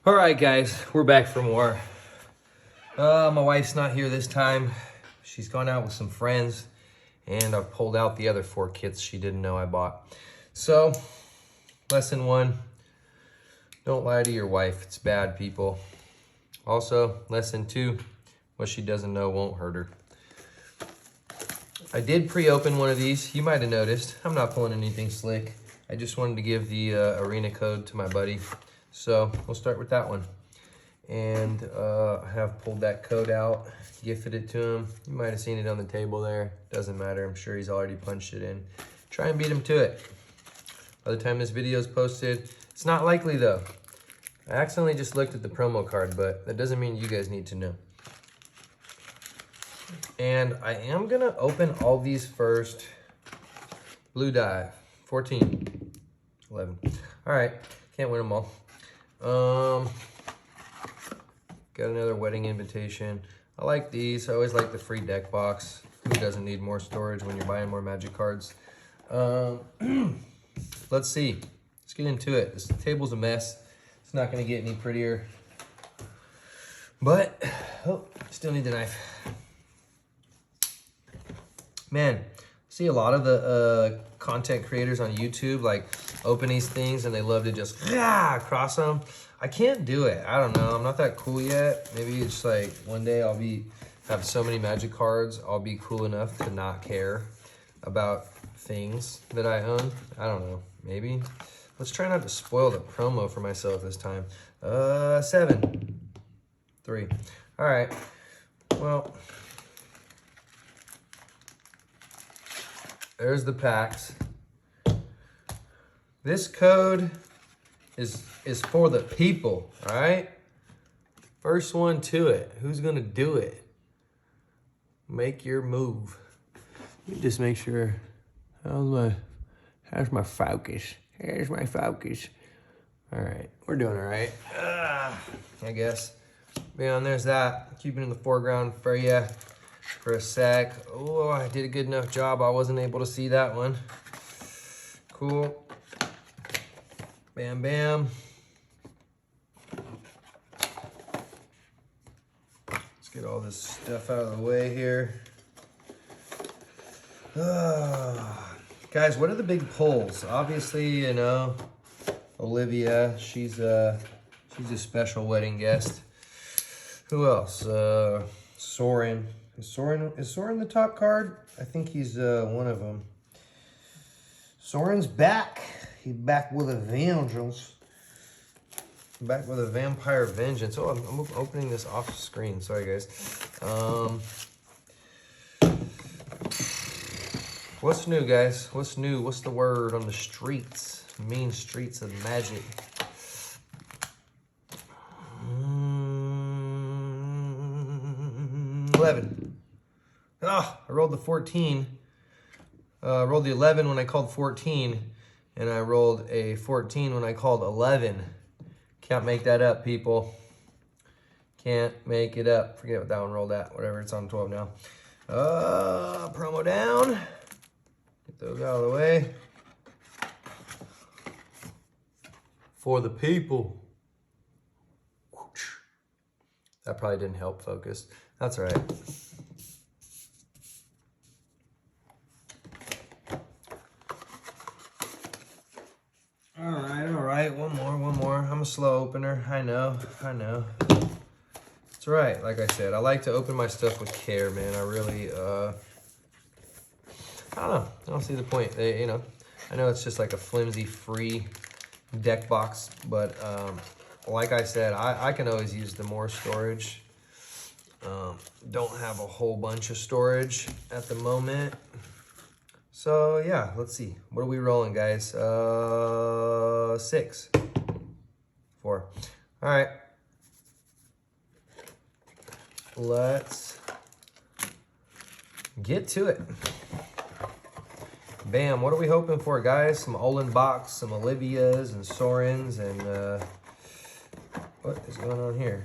All right, guys, we're back for more. My wife's not here this time. She's gone out with some friends, and I've pulled out the other 4 kits she didn't know I bought. So, lesson 1, don't lie to your wife. It's bad, people. Also, lesson 2, what she doesn't know won't hurt her. I did pre-open one of these. You might have noticed. I'm not pulling anything slick. I just wanted to give the arena code to my buddy. So we'll start with that one. And I have pulled that code out, gifted it to him. You might have seen it on the table there. Doesn't matter, I'm sure he's already punched it in. Try and beat him to it. By the time this video is posted, it's not likely though. I accidentally just looked at the promo card, but that doesn't mean you guys need to know. And I am gonna open all these first. Blue Dive, 14, 11. All right, can't win them all. Got another wedding invitation. I like these. I always like the free deck box. Who doesn't need more storage when you're buying more Magic cards? Let's see. Let's get into it. This table's a mess. It's not going to get any prettier. But, oh, still need the knife. Man, see a lot of the content creators on YouTube like open these things and they love to just cross them. I can't do it. I don't know. I'm not that cool yet. Maybe it's like one day I'll have so many Magic cards, I'll be cool enough to not care about things that I own. I don't know. Maybe. Let's try not to spoil the promo for myself this time. 7, 3. All right. Well, there's the packs. This code is for the people, all right? First one to it. Who's gonna do it? Make your move. Let me just make sure. How's my focus? Here's my focus. All right, we're doing all right. I guess. Man, there's that. Keeping in the foreground for you for a sec. Oh, I did a good enough job. I wasn't able to see that one. Cool. Bam, bam. Let's get all this stuff out of the way here. Guys, what are the big pulls? Obviously, you know, Olivia, she's a special wedding guest. Who else? Soren. Is Soren the top card? I think he's one of them. Soren's back. He's back with a vengeance. Back with a vampire vengeance. Oh, I'm opening this off screen. Sorry, guys. What's new, guys? What's new? What's the word on the streets? Mean streets of Magic. 11. Ah, I rolled the 14. Rolled the 11 when I called 14. And I rolled a 14 when I called 11. Can't make that up, people. Can't make it up. Forget what that one rolled at. Whatever, it's on 12 now. Promo down. Get those out of the way. For the people. That probably didn't help focus. That's all right. All right, one more. I'm a slow opener, I know. It's all right, like I said, I like to open my stuff with care, man. I really, I don't know, I don't see the point. You know, I know it's just like a flimsy free deck box, but like I said, I can always use the more storage. Don't have a whole bunch of storage at the moment. So yeah, let's see. What are we rolling, guys? 6, 4. All right. Let's get to it. Bam, what are we hoping for, guys? Some Olin Box, some Olivias and Sorens, and what is going on here?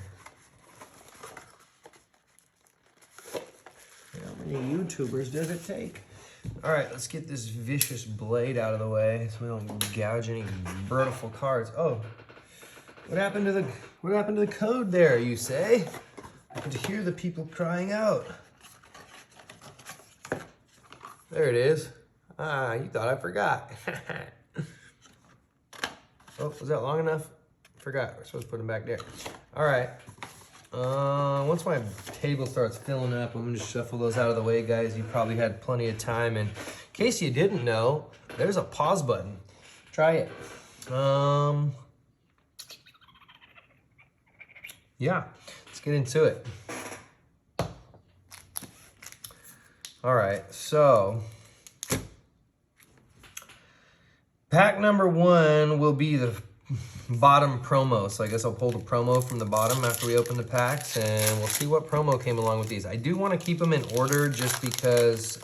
How many YouTubers does it take? All right, let's get this vicious blade out of the way so we don't gouge any beautiful cards. Oh, What happened to the code there, you say? I could hear the people crying out. There it is. Ah, you thought I forgot. Oh, was that long enough? Forgot. We're supposed to put them back there. All right. Once my table starts filling up, I'm gonna just shuffle those out of the way, guys. You probably had plenty of time. And in case you didn't know, there's a pause button. Try it. Yeah, let's get into it. All right, so pack number 1 will be the bottom promo. So I guess I'll pull the promo from the bottom after we open the packs, and we'll see what promo came along with these. I do want to keep them in order just because,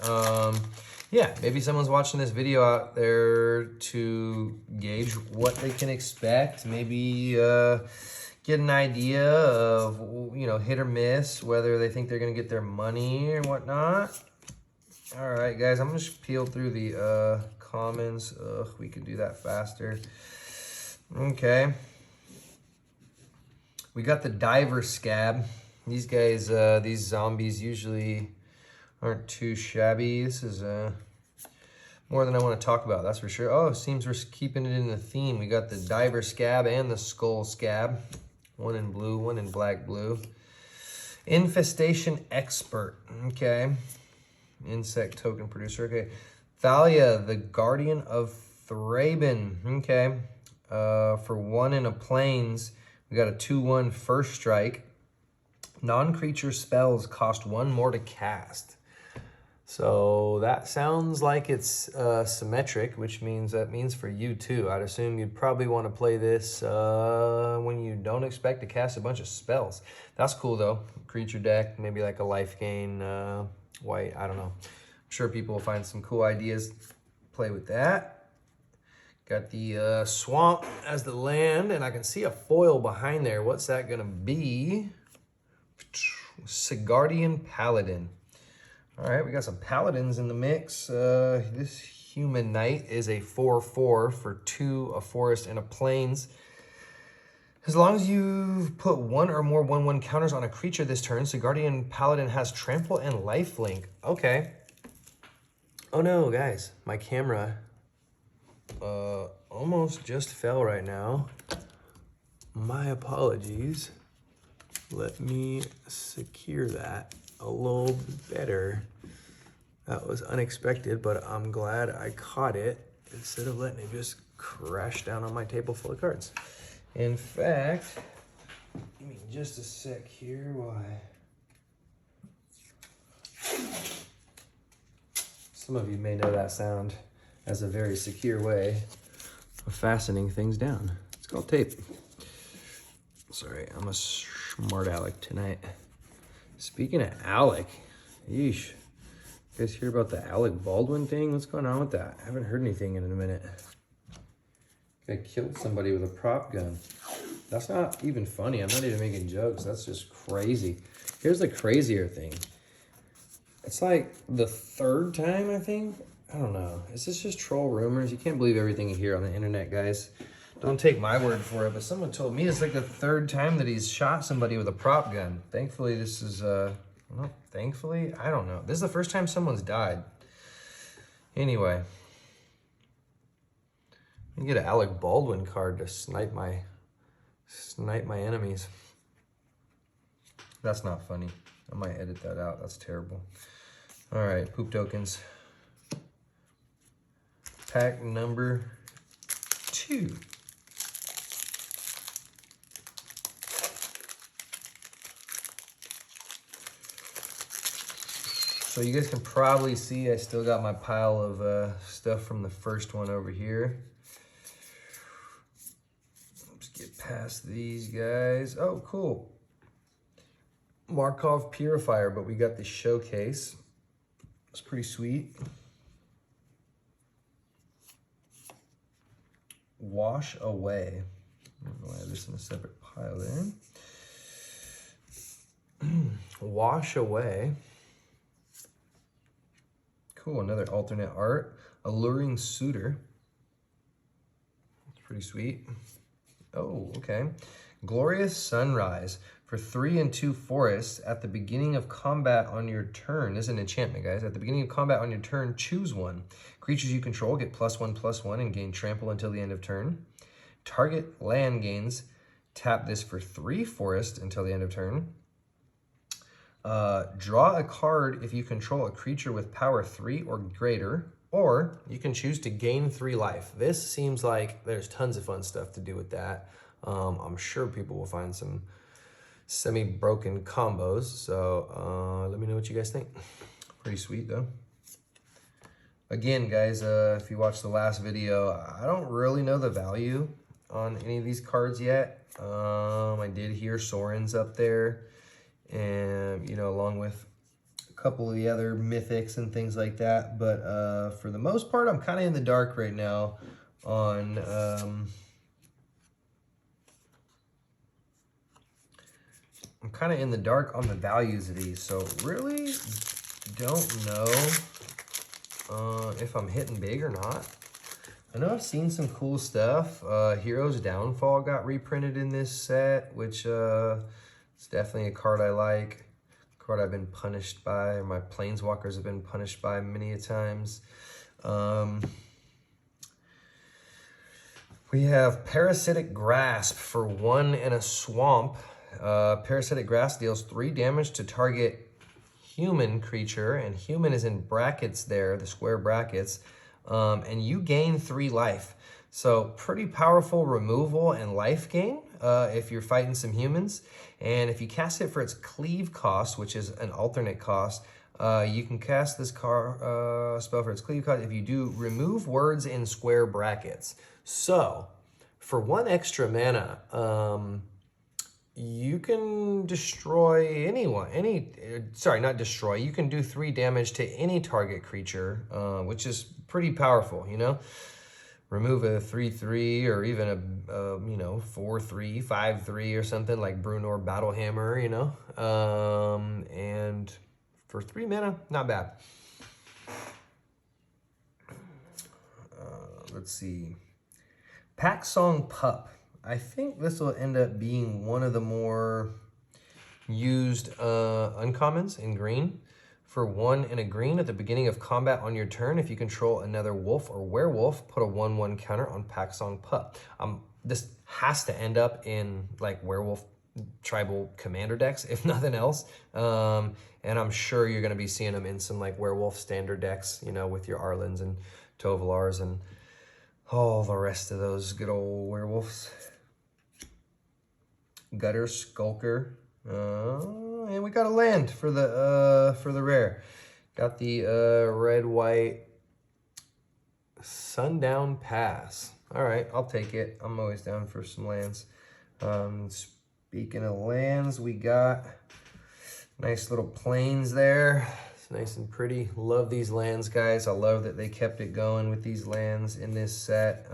yeah, maybe someone's watching this video out there to gauge what they can expect. Maybe get an idea of, you know, hit or miss, whether they think they're going to get their money or whatnot. All right, guys, I'm going to just peel through the commons. Ugh, we could do that faster. Okay. We got the diver scab. These guys, these zombies usually aren't too shabby. This is more than I want to talk about, that's for sure. Oh, it seems we're keeping it in the theme. We got the diver scab and the skull scab. One in blue, one in black blue. Infestation expert. Okay. Insect token producer. Okay. Thalia, the guardian of Thraben. Okay. For 1 in a plains, we got a 2/1 first strike. Non-creature spells cost 1 more to cast. So that sounds like it's symmetric, which means that means for you too. I'd assume you'd probably want to play this when you don't expect to cast a bunch of spells. That's cool though. Creature deck, maybe like a life gain, white, I don't know. I'm sure people will find some cool ideas. Play with that. Got the swamp as the land, and I can see a foil behind there. What's that gonna be? Sigardian Paladin. All right, we got some paladins in the mix. This human knight is a 4/4 for 2, a forest, and a plains. As long as you've put 1 or more 1/1 counters on a creature this turn, Sigardian Paladin has trample and lifelink. Okay. Oh no, guys, my camera almost just fell right now. My apologies. Let me secure that a little better. That was unexpected, but I'm glad I caught it instead of letting it just crash down on my table full of cards. In fact, give me just a sec here. Why? Some of you may know that sound as a very secure way of fastening things down. It's called tape. Sorry, I'm a smart aleck tonight. Speaking of Alec, yeesh. You guys hear about the Alec Baldwin thing? What's going on with that? I haven't heard anything in a minute. Guy killed somebody with a prop gun. That's not even funny. I'm not even making jokes. That's just crazy. Here's the crazier thing. It's like the 3rd time, I think. I don't know. Is this just troll rumors? You can't believe everything you hear on the internet, guys. Don't take my word for it, but someone told me it's like the 3rd time that he's shot somebody with a prop gun. Thankfully, this is, well, thankfully, I don't know. This is the first time someone's died. Anyway. I get an Alec Baldwin card to snipe my enemies. That's not funny. I might edit that out. That's terrible. All right, poop tokens. Pack number 2. So you guys can probably see I still got my pile of stuff from the first one over here. Let's get past these guys. Oh, cool. Markov Purifier, but we got the showcase. It's pretty sweet. Wash Away. I'll add this in a separate pile there. Wash Away. Cool, another alternate art. Alluring Suitor. It's pretty sweet. Oh, okay. Glorious Sunrise. For 3 and 2 forests, at the beginning of combat on your turn, this is an enchantment, guys. At the beginning of combat on your turn, choose one. Creatures you control get +1/+1 and gain trample until the end of turn. Target land gains. Tap this for 3 forests until the end of turn. Draw a card if you control a creature with power 3 or greater, or you can choose to gain 3 life. This seems like there's tons of fun stuff to do with that. I'm sure people will find some semi-broken combos. So let me know what you guys think. Pretty sweet though. Again, guys, if you watched the last video, I don't really know the value on any of these cards yet. I did hear Soren's up there, and you know, along with a couple of the other mythics and things like that. But for the most part, I'm kind of in the dark right now on the values of these, so really don't know if I'm hitting big or not. I know I've seen some cool stuff. Hero's Downfall got reprinted in this set, which it's definitely a card I like. A card I've been punished by, or my Planeswalkers have been punished by many a times. We have Parasitic Grasp for 1 and a swamp. Parasitic Grasp deals 3 damage to target human creature, and human is in brackets there, the square brackets, and you gain 3 life. So pretty powerful removal and life gain if you're fighting some humans. And if you cast it for its cleave cost, which is an alternate cost, you can cast this spell for its cleave cost if you do remove words in square brackets. So for 1 extra mana, you can destroy anyone, not destroy, you can do 3 damage to any target creature, which is pretty powerful, you know? Remove a 3/3 or even a 4/3, 5/3 or something like Brunor Battlehammer, you know? And for 3 mana, not bad. Let's see. Pack Song Pup. I think this will end up being one of the more used uncommons in green. For 1 and a green, at the beginning of combat on your turn, if you control another wolf or werewolf, put a 1/1 counter on Pack Song Pup. This has to end up in like werewolf tribal commander decks, if nothing else. And I'm sure you're going to be seeing them in some like werewolf standard decks, you know, with your Arlens and Tovalars and all the rest of those good old werewolves. Gutter Skulker, and we got a land for the rare. Got the red-white Sundown Pass. All right, I'll take it. I'm always down for some lands. Speaking of lands, we got nice little plains there. It's nice and pretty. Love these lands, guys. I love that they kept it going with these lands in this set.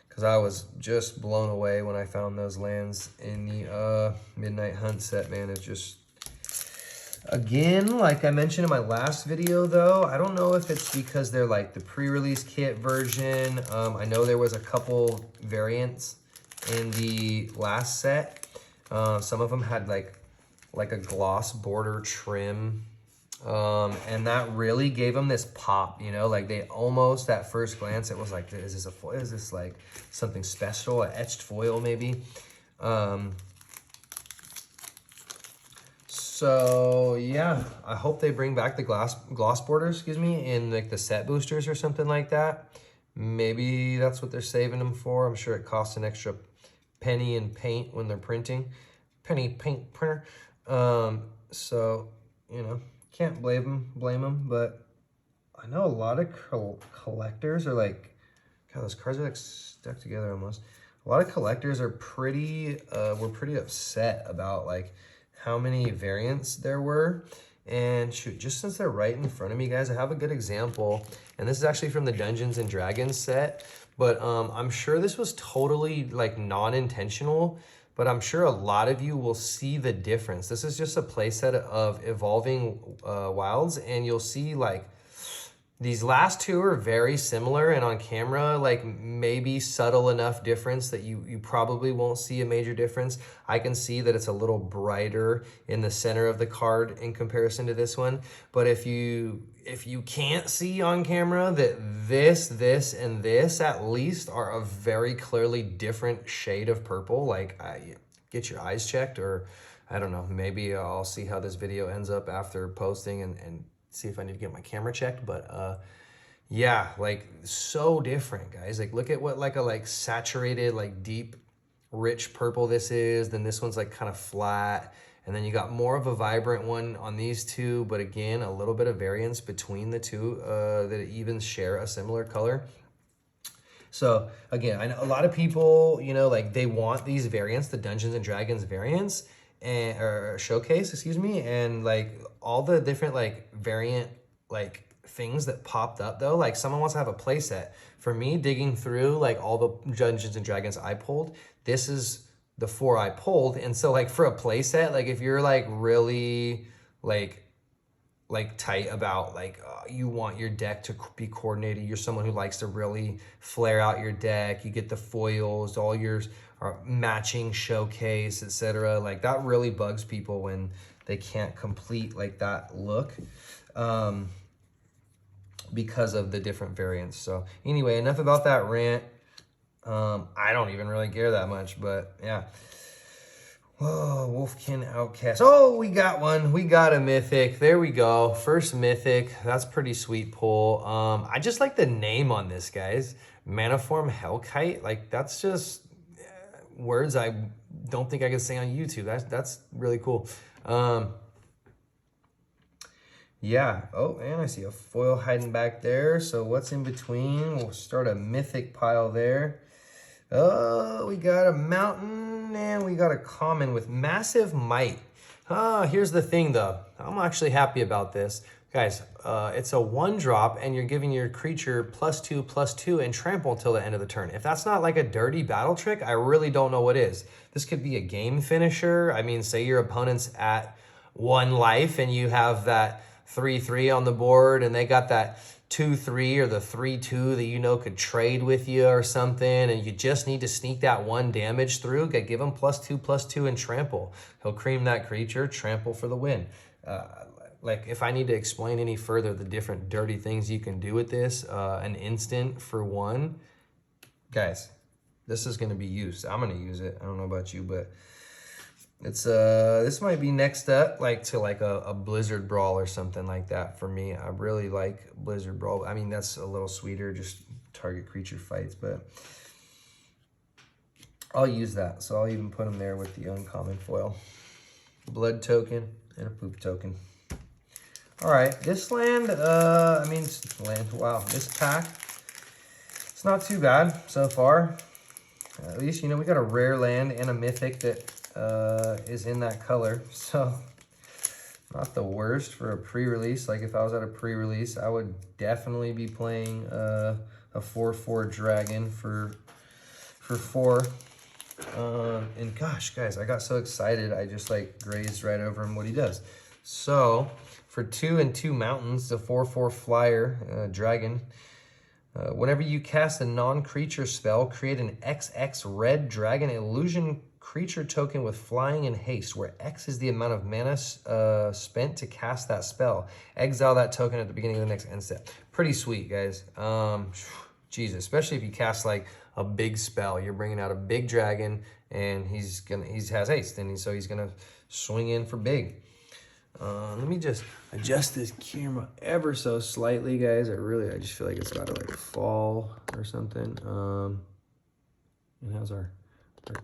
Because I was just blown away when I found those lands in the Midnight Hunt set, man. It's just, again, like I mentioned in my last video, though, I don't know if it's because they're like the pre-release kit version. I know there was a couple variants in the last set. Some of them had like a gloss border trim. And that really gave them this pop, you know, like they almost, at first glance, it was like, is this a foil? Is this like something special, an etched foil maybe? So yeah, I hope they bring back the gloss borders, in like the set boosters or something like that. Maybe that's what they're saving them for. I'm sure it costs an extra penny in paint when they're printing. Penny paint printer. So, you know, can't blame them, but I know a lot of collectors are like, God, those cards are like stuck together almost. A lot of collectors are were pretty upset about like how many variants there were. And shoot, just since they're right in front of me, guys, I have a good example. And this is actually from the Dungeons and Dragons set, but I'm sure this was totally like non-intentional, but I'm sure a lot of you will see the difference. This is just a playset of Evolving Wilds, and you'll see like These last two are very similar, and on camera, like maybe subtle enough difference that you probably won't see a major difference. I can see that it's a little brighter in the center of the card in comparison to this one. But if you can't see on camera that this, and this at least are a very clearly different shade of purple, like get your eyes checked, or I don't know, maybe I'll see how this video ends up after posting and see if I need to get my camera checked. But yeah, like so different, guys. Like look at what like a saturated, like deep, rich purple this is. Then this one's like kind of flat. And then you got more of a vibrant one on these two, but again, a little bit of variance between the two that even share a similar color. So again, I know a lot of people, you know, like they want these variants, the Dungeons and Dragons variants, and or showcase, excuse me, and like all the different like variant like things that popped up though. Like someone wants to have a play set. For me, digging through like all the Dungeons and Dragons I pulled, this is the 4 I pulled. And so like for a play set, like if you're like really like tight about like you want your deck to be coordinated, you're someone who likes to really flare out your deck, you get the foils, all yours are matching showcase, etc. Like that really bugs people when they can't complete like that look because of the different variants. So anyway, enough about that rant. I don't even really care that much, but yeah. Oh, Wolfkin Outcast. Oh, we got one. We got a mythic. There we go. First mythic. That's pretty sweet pull. I just like the name on this, guys. Maniform Hellkite. Like, that's just words I don't think I can say on YouTube. That's really cool. Yeah. Oh, and I see a foil hiding back there. So what's in between? We'll start a mythic pile there. Oh, we got a mountain and we got a common with massive might. Here's the thing though. I'm actually happy about this. Guys, it's a 1-drop and you're giving your creature +2/+2 and trample until the end of the turn. If that's not like a dirty battle trick, I really don't know what is. This could be a game finisher. I mean, say your opponent's at 1 life and you have that 3/3 on the board and they got that 2/3 or the 3/2 that you know could trade with you or something, and you just need to sneak that 1 damage through. Give him +2/+2 and trample. He'll cream that creature, trample for the win. Like if I need to explain any further the different dirty things you can do with this, an instant for 1, guys, this is going to be used. I'm going to use it. I don't know about you, but it's this might be next up like to like a Blizzard Brawl or something like that for me. I really like Blizzard Brawl. I mean, that's a little sweeter, just target creature fights, but I'll use that. So I'll even put them there with the uncommon foil. Blood token and a poop token. All right, this land, wow, this pack, it's not too bad so far. At least, you know, we got a rare land and a mythic that is in that color, so not the worst for a pre-release. Like if I was at a pre-release, I would definitely be playing a 4/4 dragon for 4. And gosh, guys, I got so excited, I just like grazed right over him what he does. So for 2 and 2 mountains, the 4/4 flyer dragon. Whenever you cast a non-creature spell, create an XX red dragon illusion creature token with flying and haste, where X is the amount of mana spent to cast that spell. Exile that token at the beginning of the next end step. Pretty sweet, guys. Jesus, especially if you cast like a big spell. You're bringing out a big dragon, and he has haste, and so he's gonna swing in for big. Let me just adjust this camera ever so slightly, guys. I just feel like it's got to like fall or something. And how's our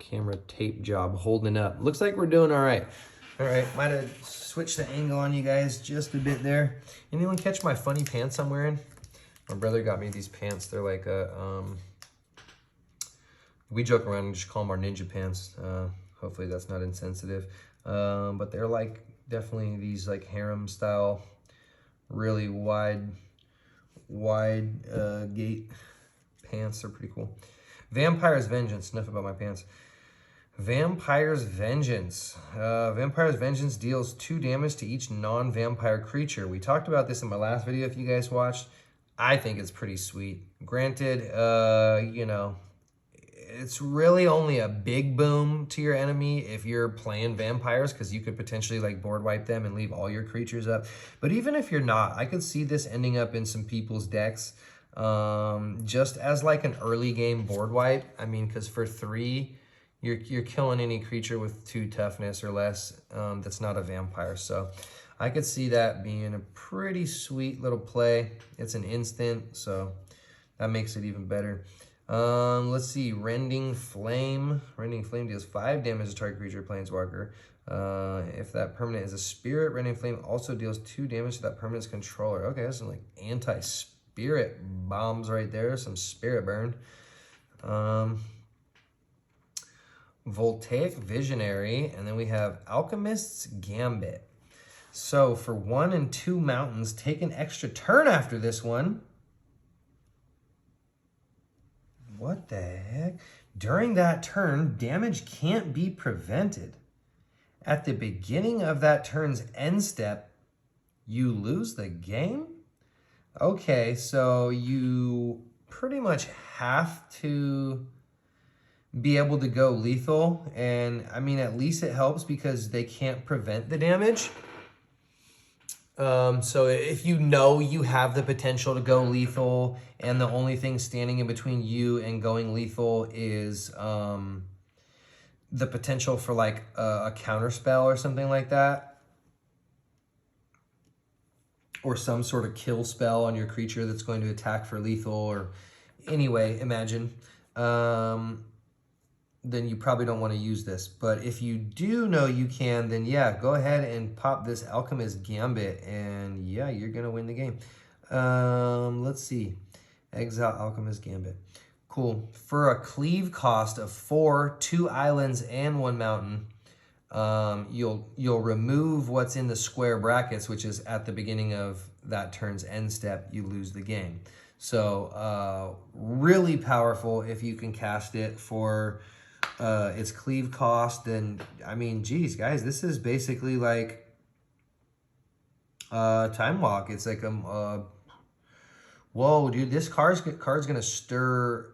camera tape job holding up? Looks like we're doing all right. All right, might have switched the angle on you guys just a bit there. Anyone catch my funny pants I'm wearing? My brother got me these pants. They're like we joke around and just call them our ninja pants. Hopefully that's not insensitive. But they're like definitely these like harem style, really wide gate pants. They're pretty cool. Vampire's Vengeance. Enough about my pants. Vampire's Vengeance. Vampire's Vengeance deals 2 damage to each non-vampire creature. We talked about this in my last video if you guys watched. I think it's pretty sweet. Granted, you know, it's really only a big boom to your enemy if you're playing vampires, because you could potentially like board wipe them and leave all your creatures up. But even if you're not, I could see this ending up in some people's decks just as like an early game board wipe. I mean, because for 3, you're killing any creature with 2 toughness or less that's not a vampire. So I could see that being a pretty sweet little play. It's an instant, so that makes it even better. Let's see, Rending Flame. Rending Flame deals 5 damage to target creature planeswalker. If that permanent is a spirit, Rending Flame also deals 2 damage to that permanent's controller. Okay, that's some like anti-spirit bombs right there. Some spirit burn. Voltaic Visionary, and then we have Alchemist's Gambit. So for 1 and 2 mountains, take an extra turn after this one. What the heck? During that turn, damage can't be prevented. At the beginning of that turn's end step, you lose the game? Okay, so you pretty much have to be able to go lethal. And I mean, at least it helps because they can't prevent the damage. So if you know you have the potential to go lethal and the only thing standing in between you and going lethal is the potential for like a counter spell or something like that, or some sort of kill spell on your creature that's going to attack for lethal, or anyway, imagine, then you probably don't want to use this. But if you do know you can, then yeah, go ahead and pop this Alchemist Gambit, and yeah, you're going to win the game. Let's see. Exile Alchemist Gambit. Cool. For a cleave cost of 4, 2 islands, and 1 mountain, you'll remove what's in the square brackets, which is at the beginning of that turn's end step. You lose the game. So really powerful if you can cast it for its cleave cost. Then I mean, geez, guys, this is basically like Time Walk. It's like whoa, dude, this card's gonna stir.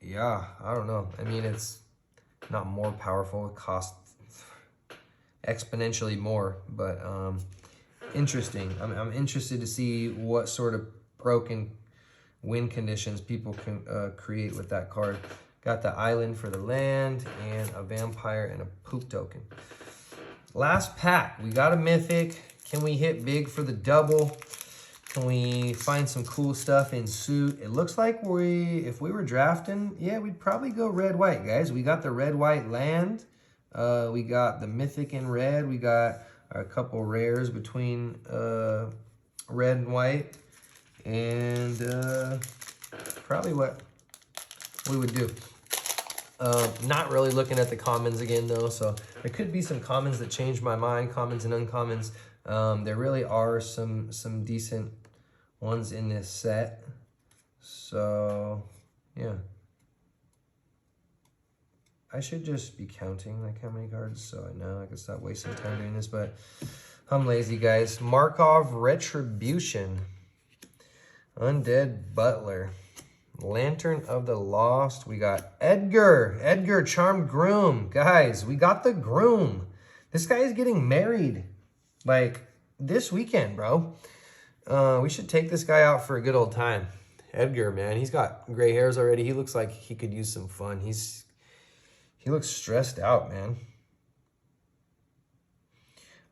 Yeah, I don't know. I mean, it's not more powerful. It costs exponentially more, but interesting. I'm interested to see what sort of broken win conditions people can create with that card. Got the island for the land and a vampire and a poop token. Last pack, we got a mythic. Can we hit big for the double? Can we find some cool stuff in suit? It looks like if we were drafting, yeah, we'd probably go red-white, guys. We got the red-white land. We got the mythic in red. We got a couple rares between red and white. And probably what we would do. Not really looking at the commons again, though. So there could be some commons that change my mind, commons and uncommons. There really are some decent ones in this set. So, yeah. I should just be counting like how many cards, so I know I can stop wasting time doing this, but I'm lazy, guys. Markov Retribution. Undead Butler. Lantern of the Lost. We got Edgar Charmed Groom. Guys, we got the groom. This guy is getting married like this weekend, bro. We should take this guy out for a good old time. Edgar, man, he's got gray hairs already. He looks like he could use some fun. He looks stressed out, man.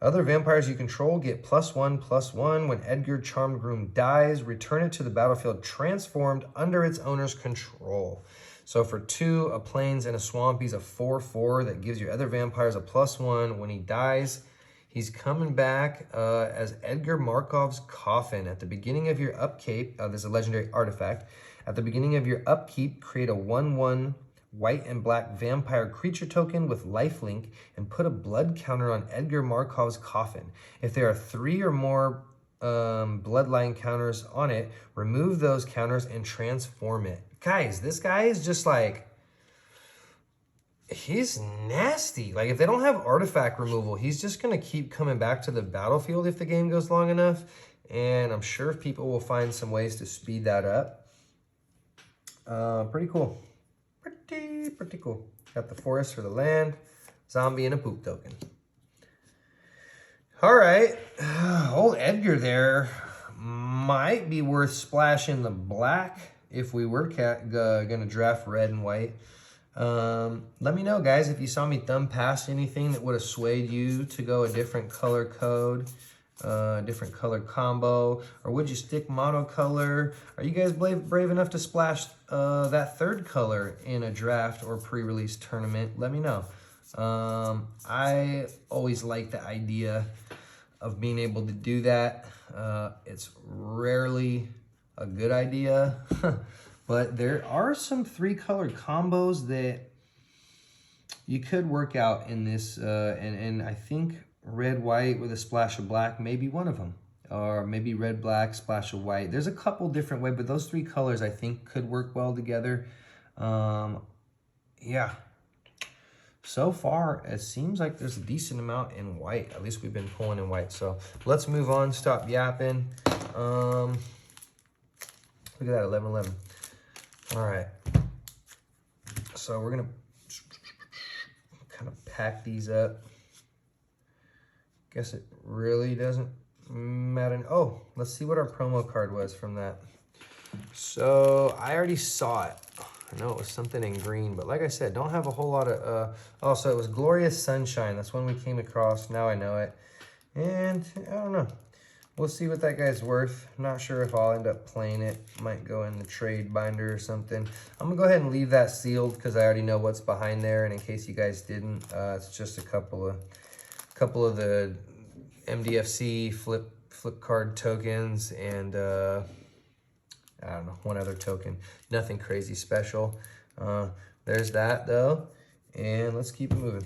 Other vampires you control get +1/+1. When Edgar Charmed Groom dies, return it to the battlefield transformed under its owner's control. So for 2, a plains and a swamp, he's a 4/4 that gives your other vampires a +1. When he dies, he's coming back as Edgar Markov's Coffin. At the beginning of your upkeep, this is a legendary artifact. At the beginning of your upkeep, create a 1/1 white and black vampire creature token with lifelink and put a blood counter on Edgar Markov's Coffin. If there are 3 or more bloodline counters on it, remove those counters and transform it. Guys, this guy is just like, he's nasty. Like, if they don't have artifact removal, he's just going to keep coming back to the battlefield if the game goes long enough. And I'm sure people will find some ways to speed that up. Pretty cool. Pretty cool. Got the forest for the land, zombie, and a poop token. All right, old Edgar there might be worth splashing the black if we were gonna draft red and white. Let me know, guys, if you saw me thumb past anything that would have swayed you to go a different color code, different color combo, or would you stick monocolor? Are you guys brave enough to splash that third color in a draft or pre-release tournament? Let me know. I always like the idea of being able to do that. It's rarely a good idea, but there are some 3-color combos that you could work out in this, and I think red, white with a splash of black may be one of them, or maybe red, black, splash of white. There's a couple different ways, but those 3 colors I think could work well together. Yeah. So far, it seems like there's a decent amount in white. At least we've been pulling in white. So let's move on. Stop yapping. Look at that, 11-11. All right. So we're going to kind of pack these up. Guess it really doesn't matter. Oh, let's see what our promo card was from that. So I already saw it. I know it was something in green, but like I said, don't have a whole lot of, oh, so it was Glorious Sunshine. That's one we came across. Now I know it. And I don't know. We'll see what that guy's worth. Not sure if I'll end up playing it. Might go in the trade binder or something. I'm gonna go ahead and leave that sealed because I already know what's behind there. And in case you guys didn't, it's just a couple of the MDFC flip card tokens and I don't know, one other token. Nothing crazy special. There's that though. And let's keep it moving.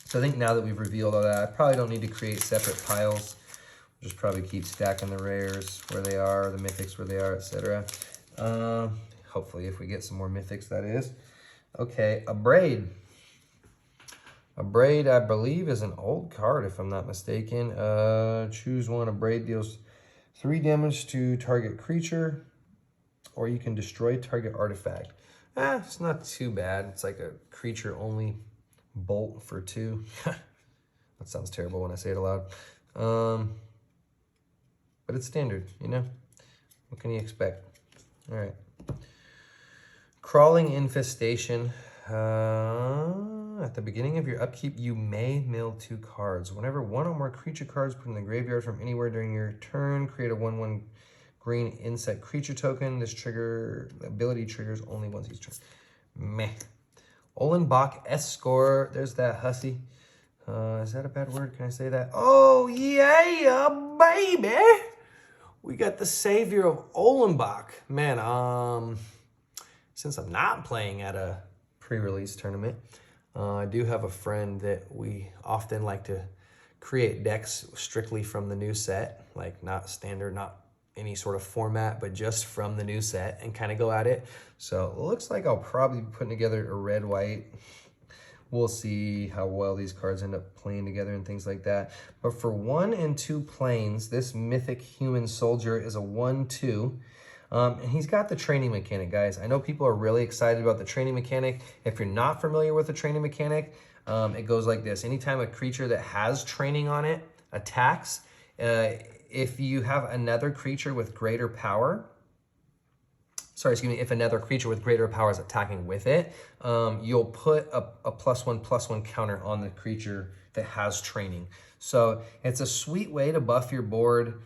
So I think now that we've revealed all that, I probably don't need to create separate piles. We'll just probably keep stacking the rares where they are, the mythics where they are, etc. Hopefully if we get some more mythics, that is. Okay, a braid. A braid, I believe, is an old card, if I'm not mistaken. Choose one. A braid deals 3 damage to target creature, or you can destroy target artifact. It's not too bad. It's like a creature-only bolt for 2. That sounds terrible when I say it aloud. But it's standard, you know? What can you expect? All right. Crawling Infestation. At the beginning of your upkeep, you may mill 2 cards. Whenever one or more creature cards put in the graveyard from anywhere during your turn, create a 1/1 green insect creature token. This ability triggers only once each turn. Meh. Olenbach S-Score. There's that hussy. Is that a bad word? Can I say that? Oh, yeah, baby. We got the savior of Olenbach. Man, since I'm not playing at a pre-release tournament, I do have a friend that we often like to create decks strictly from the new set, like not standard, not any sort of format, but just from the new set and kind of go at it. So it looks like I'll probably be putting together a red-white. We'll see how well these cards end up playing together and things like that. But for 1 and 2 planes, this Mythic Human Soldier is a 1/2. And he's got the training mechanic, guys. I know people are really excited about the training mechanic. If you're not familiar with the training mechanic, it goes like this. Anytime a creature that has training on it attacks, if you have another creature with greater power, if another creature with greater power is attacking with it, you'll put a +1/+1 counter on the creature that has training. So it's a sweet way to buff your board.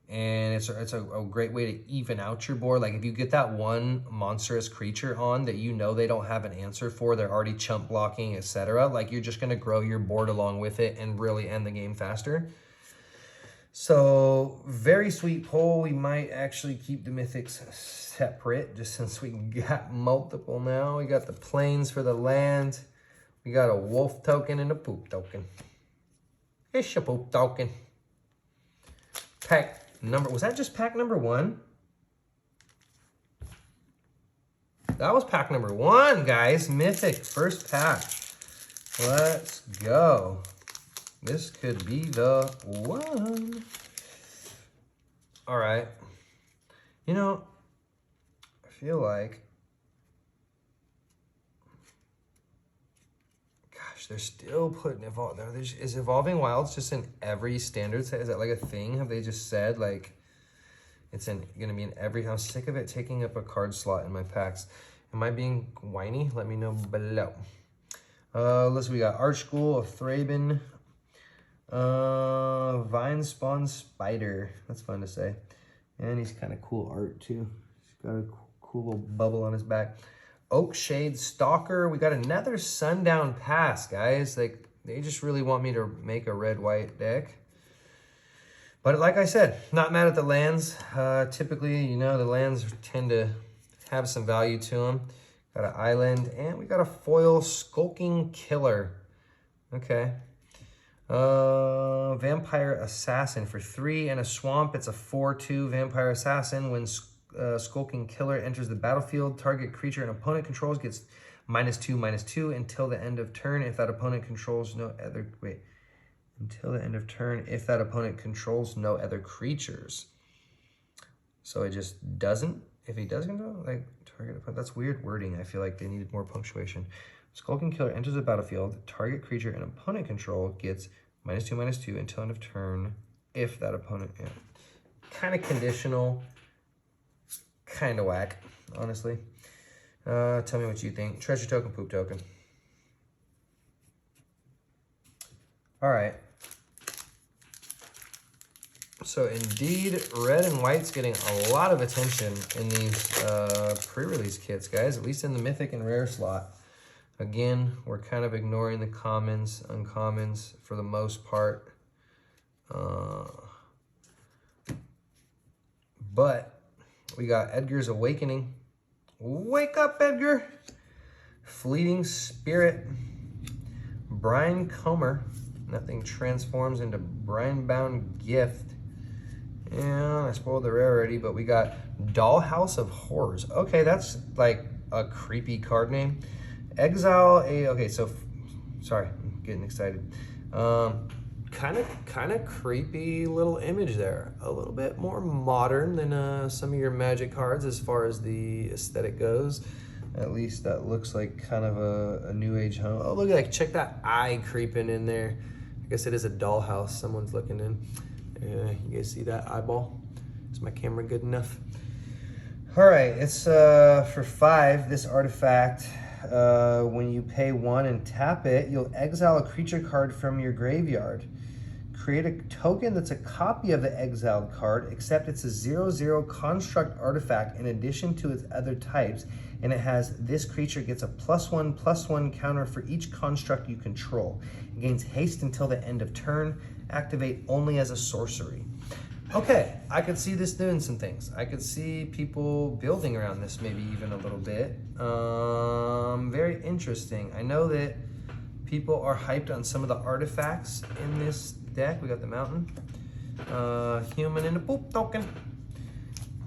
And it's a great way to even out your board. Like if you get that one monstrous creature on that you know they don't have an answer for, they're already chump blocking, etc. Like you're just gonna grow your board along with it and really end the game faster. So very sweet pull. We might actually keep the mythics separate just since we got multiple now. We got the plains for the land. We got a wolf token and a poop token. It's a poop token. Pack number, was that just pack number 1? That was pack number 1, guys. Mythic, first pack. Let's go. This could be the one. All right. You know, I feel like, gosh, they're still putting is Evolving Wilds just in every standard set? Is that like a thing? Have they just said like it's gonna be in every? I'm sick of it taking up a card slot in my packs. Am I being whiny? Let me know below. Listen, we got Arch School of Thraben, Vine Spawn Spider. That's fun to say. And he's kind of cool art too. He's got a cool little bubble on his back. Oakshade Stalker. We got another Sundown Pass, guys. Like, they just really want me to make a red-white deck. But like I said, not mad at the lands. Typically, you know, the lands tend to have some value to them. Got an island, and we got a foil Skulking Killer. Okay. Vampire Assassin for 3 and a swamp. It's a 4/2 Vampire Assassin. When Skulking Killer enters the battlefield, target creature an opponent controls gets -2/-2 until the end of turn. If that opponent controls no other until the end of turn, if that opponent controls no other creatures. So it just doesn't. If he does control, like target opponent, that's weird wording. I feel like they needed more punctuation. Skulking Killer enters the battlefield. Target creature and opponent control gets -2/-2 until end of turn. If that opponent, yeah. Kind of conditional, kind of whack, honestly. Tell me what you think. Treasure token, poop token. All right. So indeed, red and white's getting a lot of attention in these pre-release kits, guys. At least in the mythic and rare slot. Again, we're kind of ignoring the commons, uncommons for the most part. But we got Edgar's Awakening. Wake up, Edgar! Fleeting Spirit. Brine Comer. Nothing transforms into Brine-bound Gift. Yeah, I spoiled the rare already, but we got Dollhouse of Horrors. Okay, that's like a creepy card name. Exile a, okay, so, sorry, I'm getting excited. Kind of creepy little image there. A little bit more modern than some of your Magic cards as far as the aesthetic goes. At least that looks like kind of a new age home. Oh, look at that, check that eye creeping in there. I guess it is a dollhouse someone's looking in. You guys see that eyeball? Is my camera good enough? All right, it's for 5, this artifact. When you pay 1 and tap it, you'll exile a creature card from your graveyard. Create a token that's a copy of the exiled card, except it's a 0/0 construct artifact in addition to its other types, and it has this creature gets a +1/+1 counter for each construct you control. It gains haste until the end of turn. Activate only as a sorcery. Okay, I could see this doing some things. I could see people building around this maybe even a little bit. Very interesting. I know that people are hyped on some of the artifacts in this deck. We got the mountain, human and a poop token.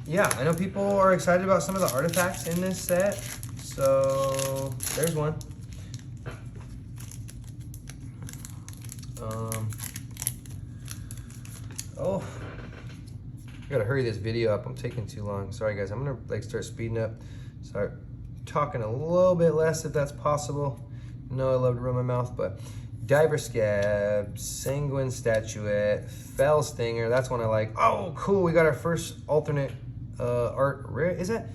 Yeah, I know people are excited about some of the artifacts in this set. So there's one. Oh, I gotta hurry this video up. I'm taking too long. Sorry guys, I'm gonna start speeding up. Start talking a little bit less if that's possible. No, I love to run my mouth, but Diver Scab, Sanguine Statuette, Fell Stinger. That's one I like. Oh, cool. We got our first alternate art rare. Is that?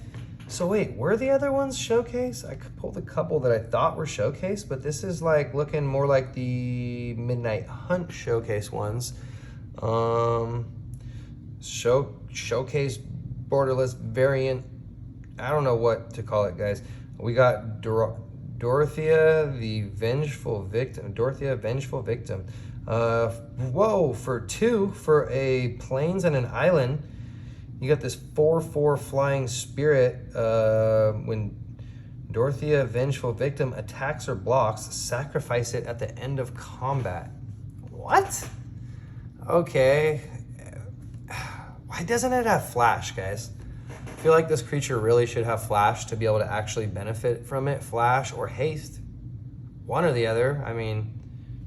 So wait, were the other ones showcase? I pulled a couple that I thought were showcase, but this is like looking more like the Midnight Hunt showcase ones. Showcase borderless variant. I don't know what to call it, guys. We got Dorothea, the Vengeful Victim. Dorothea, Vengeful Victim. Whoa, for 2, for a plains and an island, you got this 4/4 flying spirit. When Dorothea, Vengeful Victim attacks or blocks, sacrifice it at the end of combat. What? Okay. Why doesn't it have flash, guys? I feel like this creature really should have flash to be able to actually benefit from it. Flash or haste. One or the other. I mean,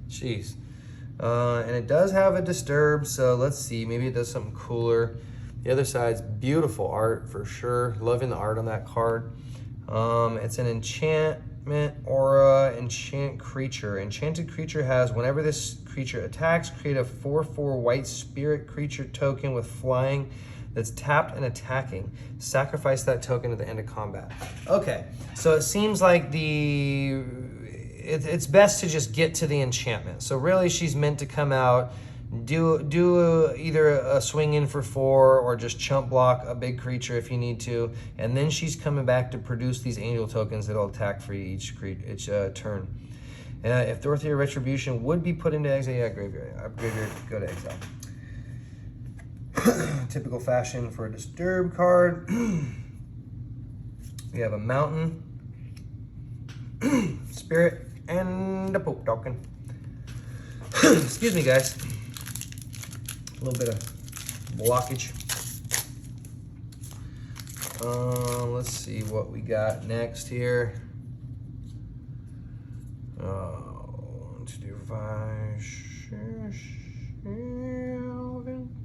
jeez. And it does have a disturb, so let's see, maybe it does something cooler. The other side's beautiful art for sure. Loving the art on that card. It's an enchantment aura, enchant creature. Enchanted creature has, whenever this creature attacks, create a 4/4 white spirit creature token with flying that's tapped and attacking. Sacrifice that token at the end of combat. Okay, so it seems like it's best to just get to the enchantment. So really she's meant to come out, do either a swing in for 4 or just chump block a big creature if you need to, and then she's coming back to produce these angel tokens that'll attack for each turn. If Dorothea Retribution would be put into exile, yeah, graveyard, go to exile. Typical fashion for a disturb card. We have a mountain, spirit, and a Pope token. Excuse me, guys. A little bit of blockage. Let's see what we got next here. 1, 2, 5.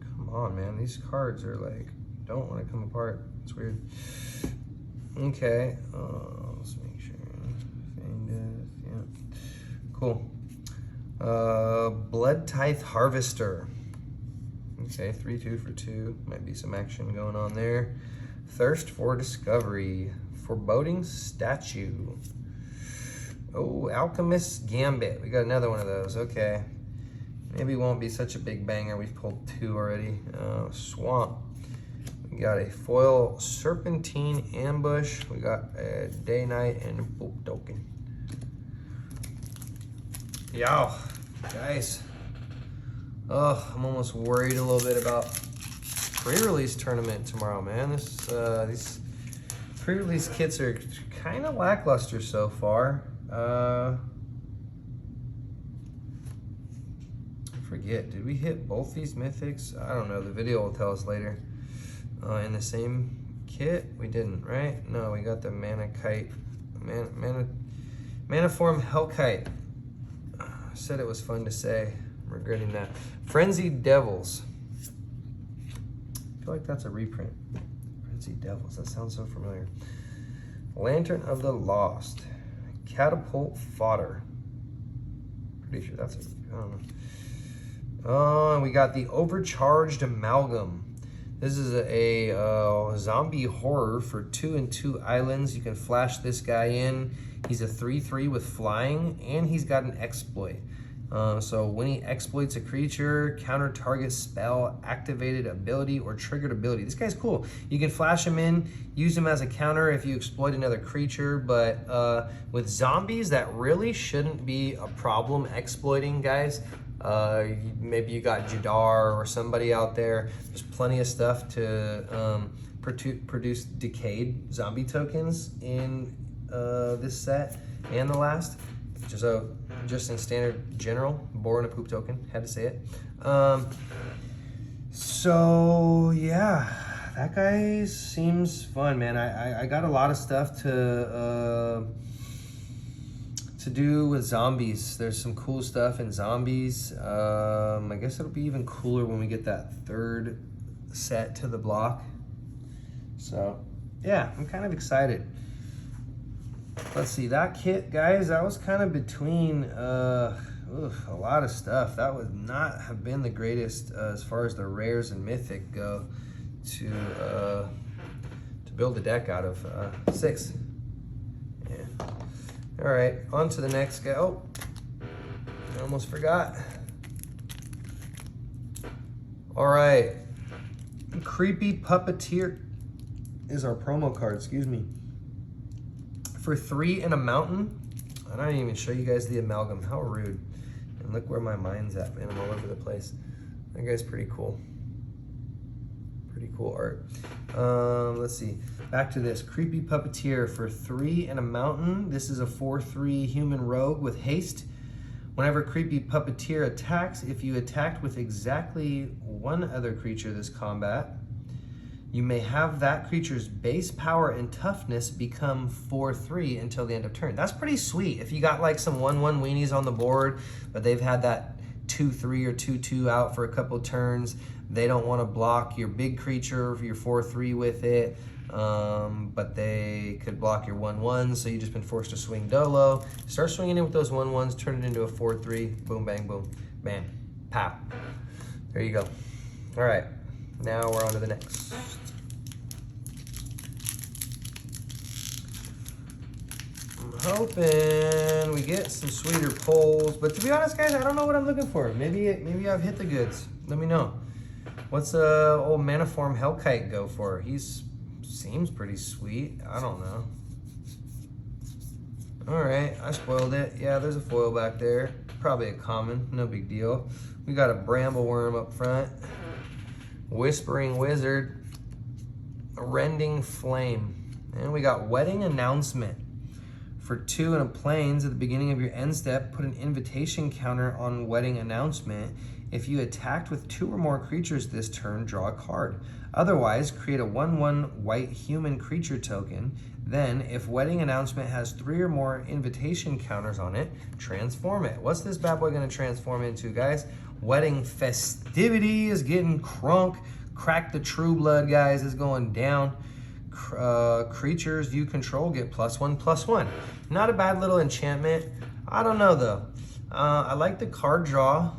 Come on, man. These cards are like, don't want to come apart. It's weird. Okay. Let's make sure. Yeah. Cool. Blood Tithe Harvester. Okay, 3/2 for 2. Might be some action going on there. Thirst for Discovery. Foreboding Statue. Oh, Alchemist Gambit. We got another one of those. Okay. Maybe it won't be such a big banger. We've pulled 2 already. Swamp. We got a foil Serpentine Ambush. We got a Day Night and a Poop token. Yow, guys. Oh, I'm almost worried a little bit about pre-release tournament tomorrow, man. These pre-release kits are kind of lackluster so far. I forget, did we hit both these mythics? I don't know, the video will tell us later. In the same kit? We didn't, right? No, we got the Mana Kite. Mana Form Hellkite. Said it was fun to say. I'm regretting that. Frenzied Devils. I feel like that's a reprint. Frenzied Devils, that sounds so familiar. Lantern of the Lost. Catapult Fodder. Pretty sure that's I don't know. And we got the Overcharged Amalgam. This is a zombie horror for 2 and 2 islands. You can flash this guy in. He's a 3/3 with flying, and he's got an exploit. So when he exploits a creature, counter target spell, activated ability, or triggered ability. This guy's cool. You can flash him in, use him as a counter if you exploit another creature, but with zombies, that really shouldn't be a problem exploiting, guys. Maybe you got Jadar or somebody out there. There's plenty of stuff to produce decayed zombie tokens in this set and the last. Just in standard general, born a poop token, had to say it. So yeah, that guy seems fun, man. I got a lot of stuff to do with zombies. There's some cool stuff in zombies. I guess it'll be even cooler when we get that 3rd set to the block. So yeah, I'm kind of excited. Let's see, that kit, guys, that was kind of between a lot of stuff. That would not have been the greatest as far as the rares and mythic go to build a deck out of 6. Yeah. All right, on to the next guy. Oh, I almost forgot. All right, Creepy Puppeteer is our promo card, excuse me. For 3 and a mountain. I don't even show you guys the amalgam. How rude. And look where my mind's at, man. I'm all over the place. That guy's pretty cool. Pretty cool art. Let's see. Back to this. Creepy Puppeteer for 3 and a mountain. This is a 4/3 human rogue with haste. Whenever Creepy Puppeteer attacks, if you attacked with exactly 1 other creature this combat, you may have that creature's base power and toughness become 4/3 until the end of turn. That's pretty sweet. If you got like some 1/1 weenies on the board, but they've had that 2/3 or 2/2 out for a couple turns. They don't want to block your big creature, your 4/3 with it, but they could block your 1/1, so you've just been forced to swing dolo. Start swinging in with those 1/1s, turn it into a 4/3, boom, bang, boom, bam, pow. There you go. All right, now we're on to the next. I'm hoping we get some sweeter pulls, but to be honest, guys, I don't know what I'm looking for. Maybe I've hit the goods. Let me know. What's old Maniform Hellkite go for? Seems pretty sweet. I don't know. All right, I spoiled it. Yeah, there's a foil back there. Probably a common, no big deal. We got a Brambleworm up front, Whispering Wizard, a Rending Flame, and we got Wedding Announcement. For 2 and a plains at the beginning of your end step, put an invitation counter on Wedding Announcement. If you attacked with 2 or more creatures this turn, draw a card. Otherwise, create a 1/1 white human creature token. Then, if Wedding Announcement has 3 or more invitation counters on it, transform it. What's this bad boy gonna transform into, guys? Wedding Festivity is getting crunk. Crack the True Blood, guys, is going down. Creatures you control get +1/+1. Not a bad little enchantment. I don't know though. I like the card draw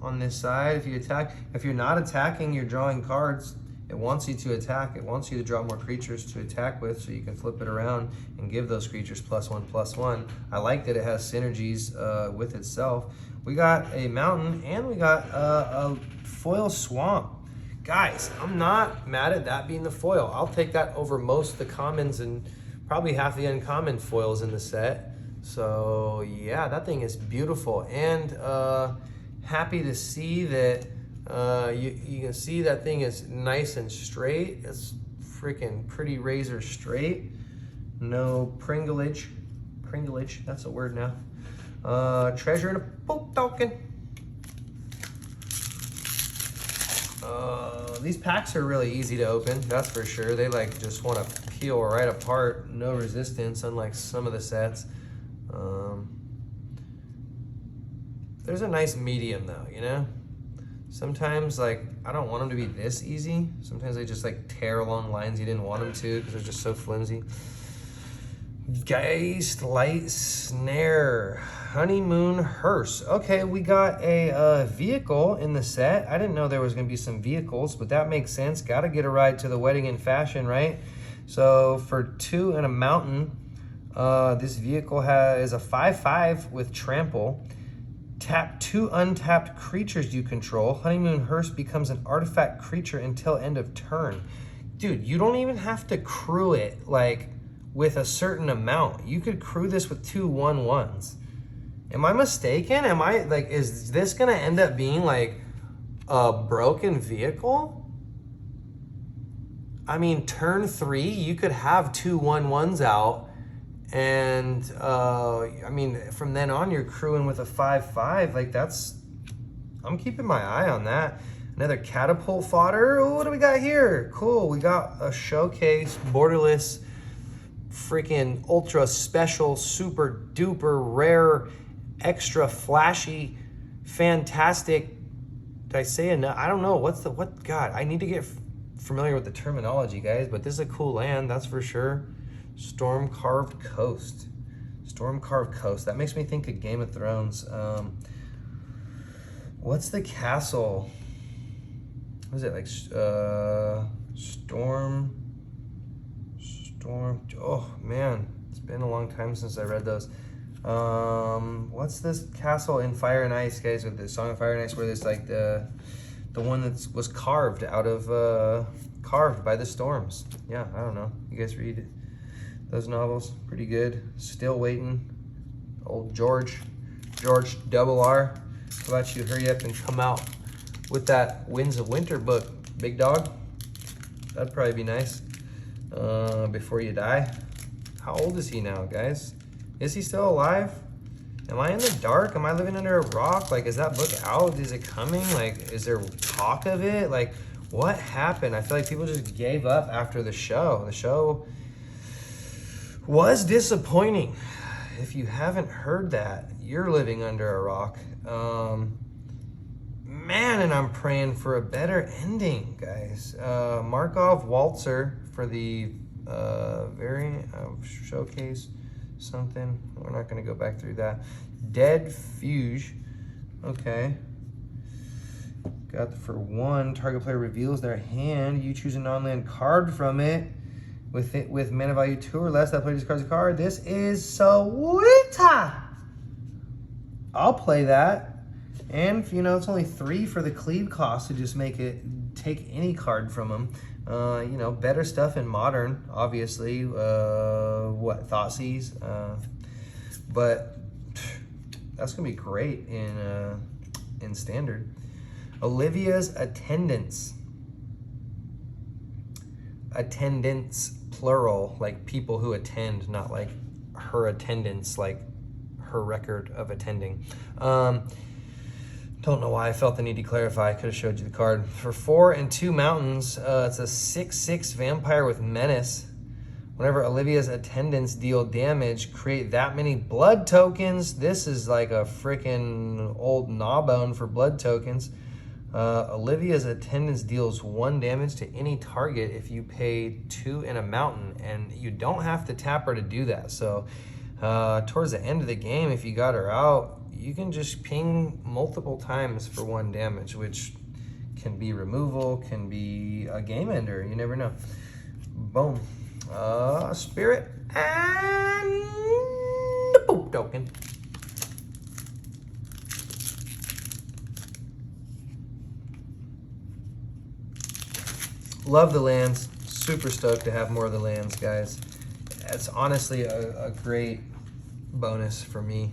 on this side. If you're not attacking, you're drawing cards. It wants you to attack. It wants you to draw more creatures to attack with, so you can flip it around and give those creatures +1/+1. I like that it has synergies with itself. We got a mountain and we got a foil swamp. Guys, I'm not mad at that being the foil. I'll take that over most of the commons and probably half the uncommon foils in the set. So yeah, that thing is beautiful, and happy to see that you can see that thing is nice and straight. It's freaking pretty razor straight. No pringlage, that's a word now. Treasure in a poke token. These packs are really easy to open, that's for sure. They like just want to peel right apart, no resistance, unlike some of the sets. There's a nice medium though, you know? Sometimes like, I don't want them to be this easy. Sometimes they just like tear along lines you didn't want them to because they're just so flimsy. Geist Light Snare, Honeymoon Hearse. Okay, we got a vehicle in the set. I didn't know there was gonna be some vehicles, but that makes sense. Gotta get a ride to the wedding in fashion, right? So for 2 and a mountain, this vehicle is a 5/5 with trample. Tap 2 untapped creatures you control. Honeymoon Hearse becomes an artifact creature until end of turn. Dude, you don't even have to crew it like with a certain amount. You could crew this with 2 1/1s. Am I mistaken? Is this gonna end up being like a broken vehicle? I mean, turn 3, you could have 2 1/1s out, and I mean, from then on, you're crewing with a 5/5. Like I'm keeping my eye on that. Another catapult fodder. Ooh, what do we got here? Cool, we got a showcase, borderless, freaking ultra special, super duper rare, extra flashy, fantastic. Did I say enough? I don't know. God, I need to get familiar with the terminology, guys, but this is a cool land, that's for sure. Storm Carved Coast. Storm Carved Coast. That makes me think of Game of Thrones. What's the castle? What is it, like Storm? Oh man, it's been a long time since I read those. What's this castle in Fire and Ice, guys, with the Song of Fire and Ice, where there's like the one that was carved out of carved by the storms. Yeah, I don't know. You guys read those novels? Pretty good. Still waiting. Old George Double R. How about you hurry up and come out with that Winds of Winter book, big dog? That'd probably be nice. Before you die. How old is he now, guys? Is he still alive? Am I in the dark? Am I living under a rock? Like, is that book out? Is it coming? Like, is there talk of it? Like, what happened? I feel like people just gave up after the show. The show was disappointing. If you haven't heard that, you're living under a rock. Man, and I'm praying for a better ending, guys. Markov Waltzer for the variant showcase something. We're not going to go back through that. Dead Fuge. Okay. Got for 1, target player reveals their hand. You choose a non-land card from it. With mana value 2 or less, that player discards a card. This is sweet. I'll play that. And, you know, it's only 3 for the cleave cost to just make it take any card from them. You know, better stuff in Modern, obviously. Thoughtseize. But that's going to be great in Standard. Olivia's Attendance. Attendance, plural, like people who attend, not like her attendance, like her record of attending. Don't know why I felt the need to clarify. I could have showed you the card. For 4 and 2 mountains, it's a 6/6 vampire with menace. Whenever Olivia's Attendants deal damage, create that many blood tokens. This is like a freaking old gnawbone for blood tokens. Olivia's Attendants deals 1 damage to any target if you pay 2 in a mountain, and you don't have to tap her to do that. So towards the end of the game, if you got her out, you can just ping multiple times for 1 damage, which can be removal, can be a game ender. You never know. Boom. Spirit and the poop token. Love the lands. Super stoked to have more of the lands, guys. It's honestly a great bonus for me.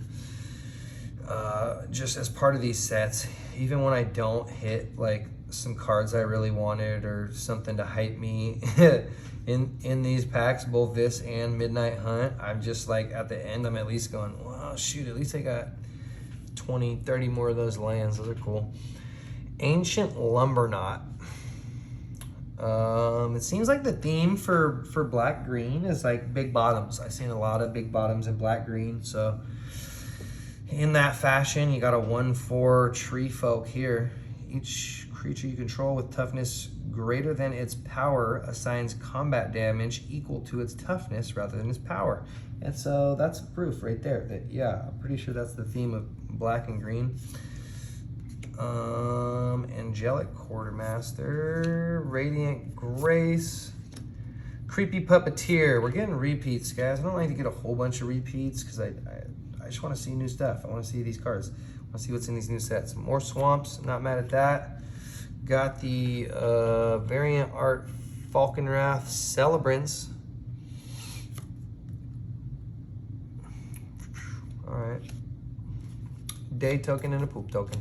Just as part of these sets, even when I don't hit like some cards I really wanted or something to hype me in these packs, both this and Midnight Hunt, I'm just like at the end, I'm at least going, wow, shoot, at least I got 20, 30 more of those lands. Those are cool. Ancient Lumberknot. It seems like the theme for black green is like big bottoms. I've seen a lot of big bottoms in black green, so in that fashion, you got a 1/4 tree folk here. Each creature you control with toughness greater than its power assigns combat damage equal to its toughness rather than its power. And so that's proof right there that, yeah, I'm pretty sure that's the theme of black and green. Angelic Quartermaster, Radiant Grace, Creepy Puppeteer. We're getting repeats, guys. I don't like to get a whole bunch of repeats because I just want to see new stuff. I want to see these cards. I want to see what's in these new sets. More Swamps, not mad at that. Got the variant art Falconwrath Celebrants. All right. Day token and a poop token.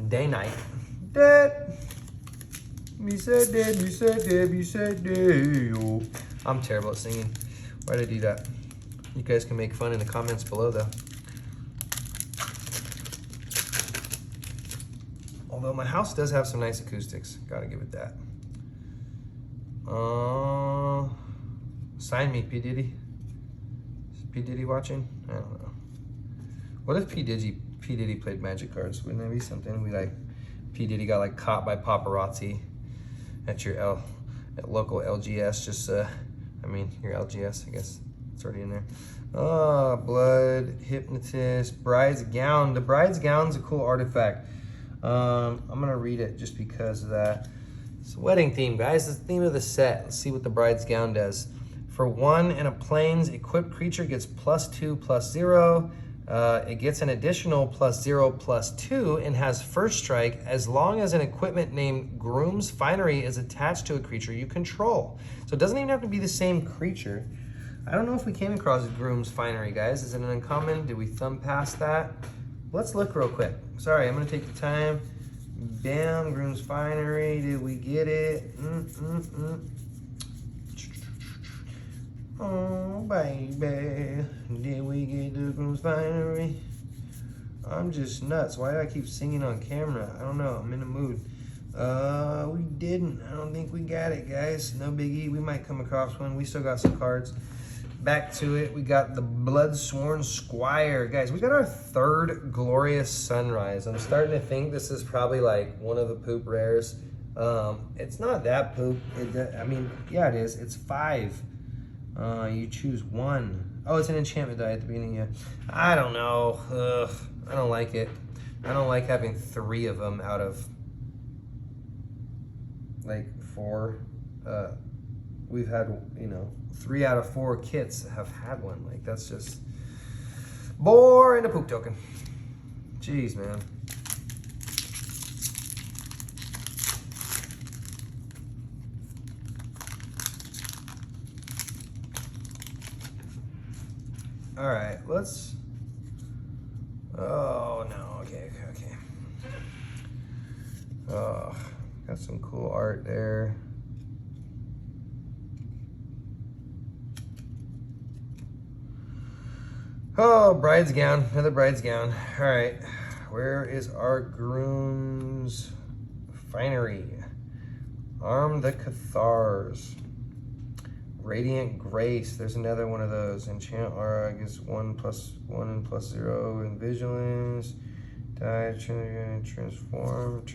Day night. Dead. Me said dead, you said dead, you said dead. I'm terrible at singing. Why'd I do that? You guys can make fun in the comments below, though. Although my house does have some nice acoustics. Gotta give it that. Sign me, P. Diddy. Is P. Diddy watching? I don't know. What if P. Diddy played Magic cards? Wouldn't that be something? We like, P. Diddy got like caught by paparazzi at your local LGS. Just, I mean, your LGS, I guess. It's already in there. Oh, Blood, Hypnotist, Bride's Gown. The Bride's Gown's a cool artifact. I'm gonna read it just because of that. It's a wedding theme, guys. It's the theme of the set. Let's see what the Bride's Gown does. For 1 in a plains, equipped creature gets +2/+0. It gets an additional +0/+2 and has first strike as long as an equipment named Groom's Finery is attached to a creature you control. So it doesn't even have to be the same creature. I don't know if we came across Groom's Finery, guys. Is it an uncommon? Did we thumb past that? Let's look real quick. Sorry, I'm gonna take the time. Bam, Groom's Finery. Did we get it? Oh, baby. Did we get the Groom's Finery? I'm just nuts. Why do I keep singing on camera? I don't know. I'm in the mood. We didn't. I don't think we got it, guys. No biggie. We might come across one. We still got some cards. back to it. We got the Bloodsworn Squire. Guys, we got our third Glorious Sunrise. I'm starting to think this is probably like one of the poop rares. It's not that poop. I mean, yeah, it is. It's 5. You choose 1. Oh, it's an enchantment die at the beginning. Yeah. I don't know. Ugh, I don't like it. I don't like having 3 of them out of like 4. We've had, you know, 3 out of 4 kits have had one. Like, that's just boring. A poop token. Jeez, man. All right, let's. Oh no. Okay. Oh, got some cool art there. Oh, bride's gown, another bride's gown. All right, where is our Groom's Finery? Arm the Cathars. Radiant Grace, there's another one of those. Enchant aura, I guess 1+1 and +0 in vigilance. Die, transform,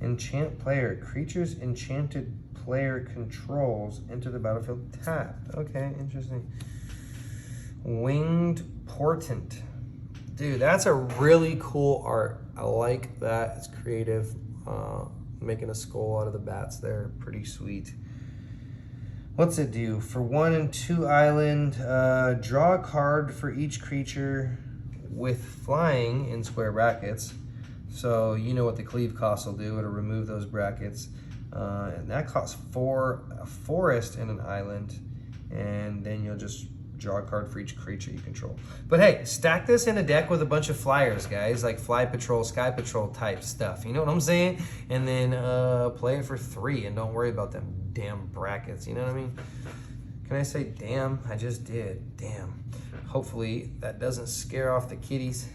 Enchant player. Creatures enchanted player controls enter the battlefield tapped. Okay, interesting. Winged Portent. Dude, that's a really cool art. I like that. It's creative. Making a skull out of the bats there. Pretty sweet. What's it do? For 1 and 2 island, draw a card for each creature with flying in square brackets. So you know what the cleave cost will do. It'll remove those brackets. And that costs 4, a forest and an island. And then you'll just draw a card for each creature you control. But hey, stack this in a deck with a bunch of flyers, guys, like Fly Patrol, Sky Patrol type stuff. You know what I'm saying? And then play it for 3 and don't worry about them damn brackets. You know what I mean? Can I say damn? I just did. Damn. Hopefully that doesn't scare off the kitties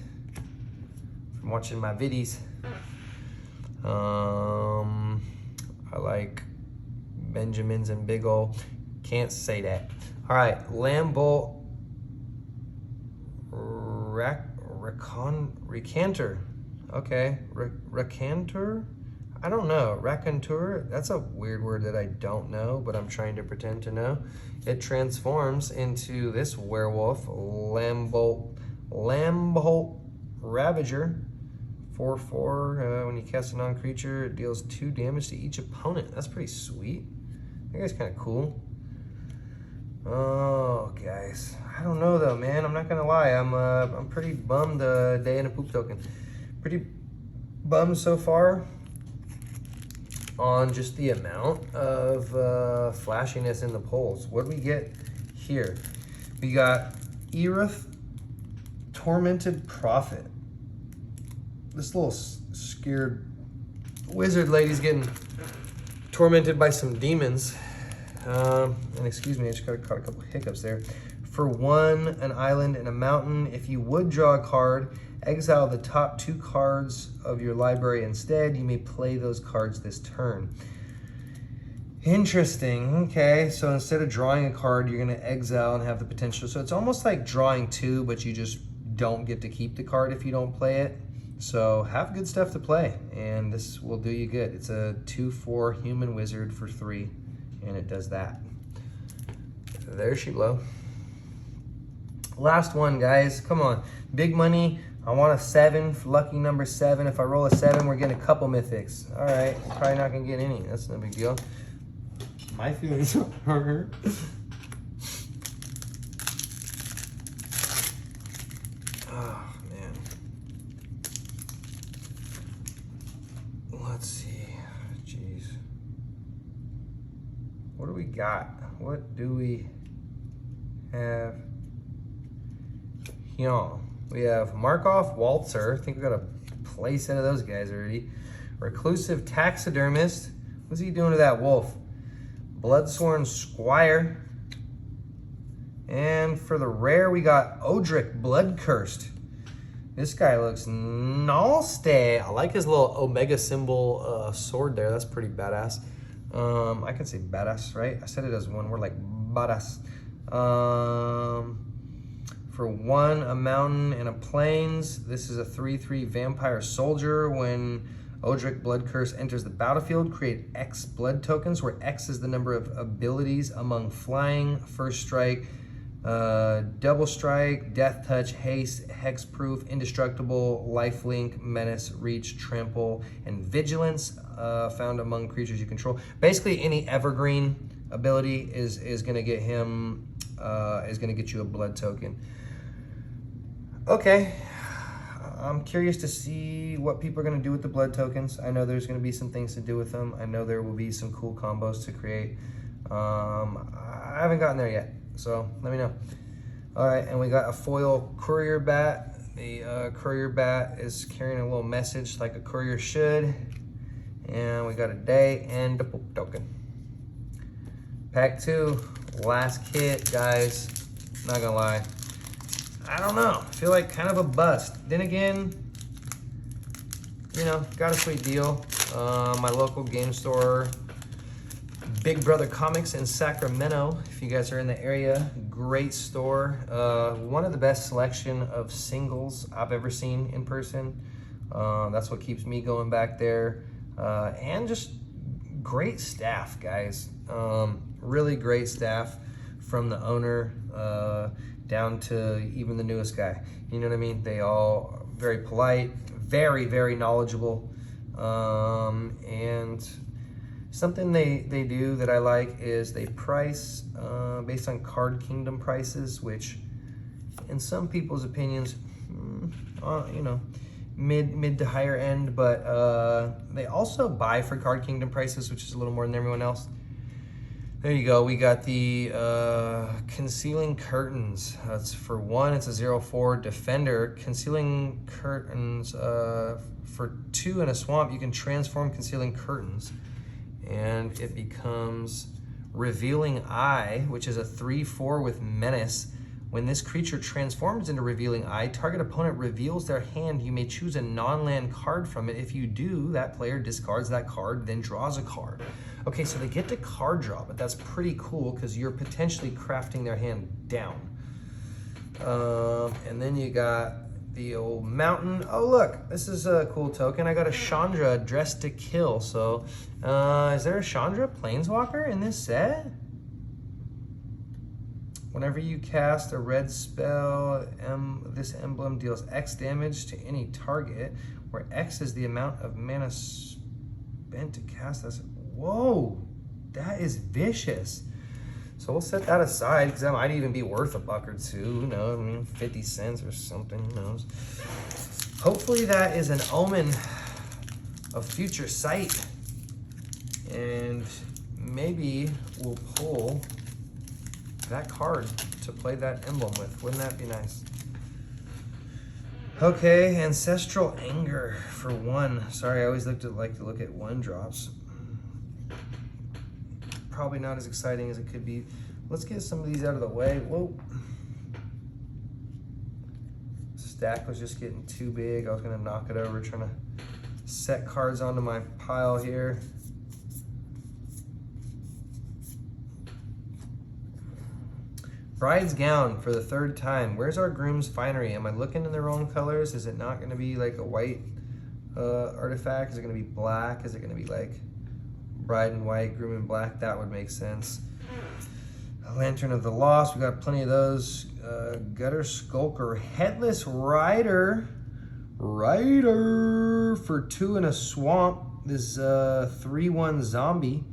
from watching my viddies. I like Benjamins and big ol'. Can't say that. All right, Lambolt Recanter. Okay, Recanter? I don't know. Raconteur? That's a weird word that I don't know, but I'm trying to pretend to know. It transforms into this werewolf, Lambolt Ravager. 4/4. When you cast a non-creature, it deals 2 damage to each opponent. That's pretty sweet. That guy's kind of cool. Oh, guys, I don't know though, man. I'm not gonna lie. I'm pretty bummed. Day and a poop token. Pretty bummed so far on just the amount of flashiness in the polls. What do we get here? We got Erith, Tormented Prophet. This little scared wizard lady's getting tormented by some demons. And excuse me, I just caught a couple hiccups there. For 1, an island and a mountain. If you would draw a card, exile the top 2 cards of your library instead. You may play those cards this turn. Interesting. Okay, so instead of drawing a card, you're going to exile and have the potential. So it's almost like drawing 2, but you just don't get to keep the card if you don't play it. So have good stuff to play, and this will do you good. It's a 2/4 human wizard for 3. And it does that. There she blow. Last one, guys. Come on. Big money. I want a 7. Lucky number 7. If I roll a 7, we're getting a couple mythics. All right. Probably not going to get any. That's no big deal. My feelings are hurt. Oh, man. Let's see. Jeez. What do we got? What do we have here? We have Markov Waltzer. I think we got a play set of those guys already. Reclusive Taxidermist. What's he doing to that wolf? Bloodsworn Squire. And for the rare, we got Odric Bloodcursed. This guy looks nasty. I like his little Omega symbol sword there. That's pretty badass. I can say badass, right? I said it as one word, like badass. For 1, a mountain and a plains. This is a 3/3 vampire soldier. When Odric Blood Curse enters the battlefield, create X blood tokens, where X is the number of abilities among flying, first strike, double strike, death touch, haste, hexproof, indestructible, lifelink, menace, reach, trample, and vigilance found among creatures you control. Basically, any evergreen ability is going to get him, is going to get you a blood token. Okay, I'm curious to see what people are going to do with the blood tokens. I know there's going to be some things to do with them. I know there will be some cool combos to create. I haven't gotten there yet, so let me know. All right, and we got a foil courier bat. The courier bat is carrying a little message like a courier should. And we got a day and a poop token. Pack 2, last kit, guys. Not gonna lie. I don't know. I feel like kind of a bust. Then again, you know, got a sweet deal. My local game store, Big Brother Comics in Sacramento. If you guys are in the area, great store. One of the best selection of singles I've ever seen in person. That's what keeps me going back there. And just great staff, guys. Really great staff from the owner down to even the newest guy. You know what I mean? They all very polite, very, very knowledgeable. And something they do that I like is they price based on Card Kingdom prices, which in some people's opinions, you know, mid to higher end, but they also buy for Card Kingdom prices, which is a little more than everyone else. There you go. We got the Concealing Curtains. That's for 1, it's a 0/4 Defender. Concealing Curtains, for 2 in a swamp, you can transform Concealing Curtains. And it becomes Revealing Eye, which is a 3/4 with Menace. When this creature transforms into Revealing Eye, target opponent reveals their hand. You may choose a non-land card from it. If you do, that player discards that card, then draws a card. Okay, so they get to card draw, but that's pretty cool because you're potentially crafting their hand down. And then you got the old mountain. Oh, look, this is a cool token. I got a Chandra, Dressed to Kill. So is there a Chandra Planeswalker in this set? Whenever you cast a red spell, this emblem deals X damage to any target, where X is the amount of mana spent to cast this. Whoa, that is vicious. So we'll set that aside because that might even be worth $1 or $2. Who knows? I mean, 50 cents or something. Who knows? Hopefully that is an omen of future sight, and maybe we'll pull that card to play that emblem with. Wouldn't that be nice? Okay, Ancestral Anger for 1. Sorry, I always like to look at 1 drops. Probably not as exciting as it could be. Let's get some of these out of the way. Whoa. Stack was just getting too big. I was gonna knock it over trying to set cards onto my pile here. Bride's Gown for the 3rd time. Where's our groom's finery? Am I looking in the wrong colors? Is it not gonna be like a white artifact? Is it gonna be black? Is it gonna be like bride in white, groom in black? That would make sense. A Lantern of the Lost, we got plenty of those. Gutter Skulker, Headless Rider. For 2 in a swamp. This 3/1 zombie.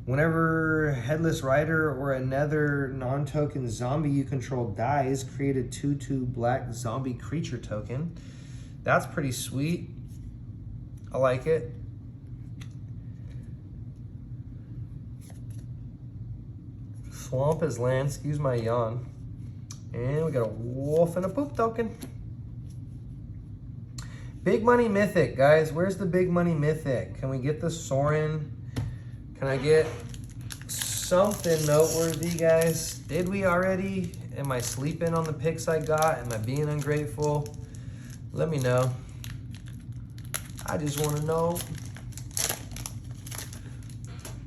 Whenever Headless Rider or another non-token zombie you control dies, create a 2/2 black zombie creature token. That's pretty sweet. I like it. Swamp is land, excuse my yawn. And we got a wolf and a poop token. Big Money Mythic, guys. Where's the Big Money Mythic? Can we get the Sorin? Can I get something noteworthy, guys? Did we already? Am I sleeping on the picks I got? Am I being ungrateful? Let me know. I just want to know.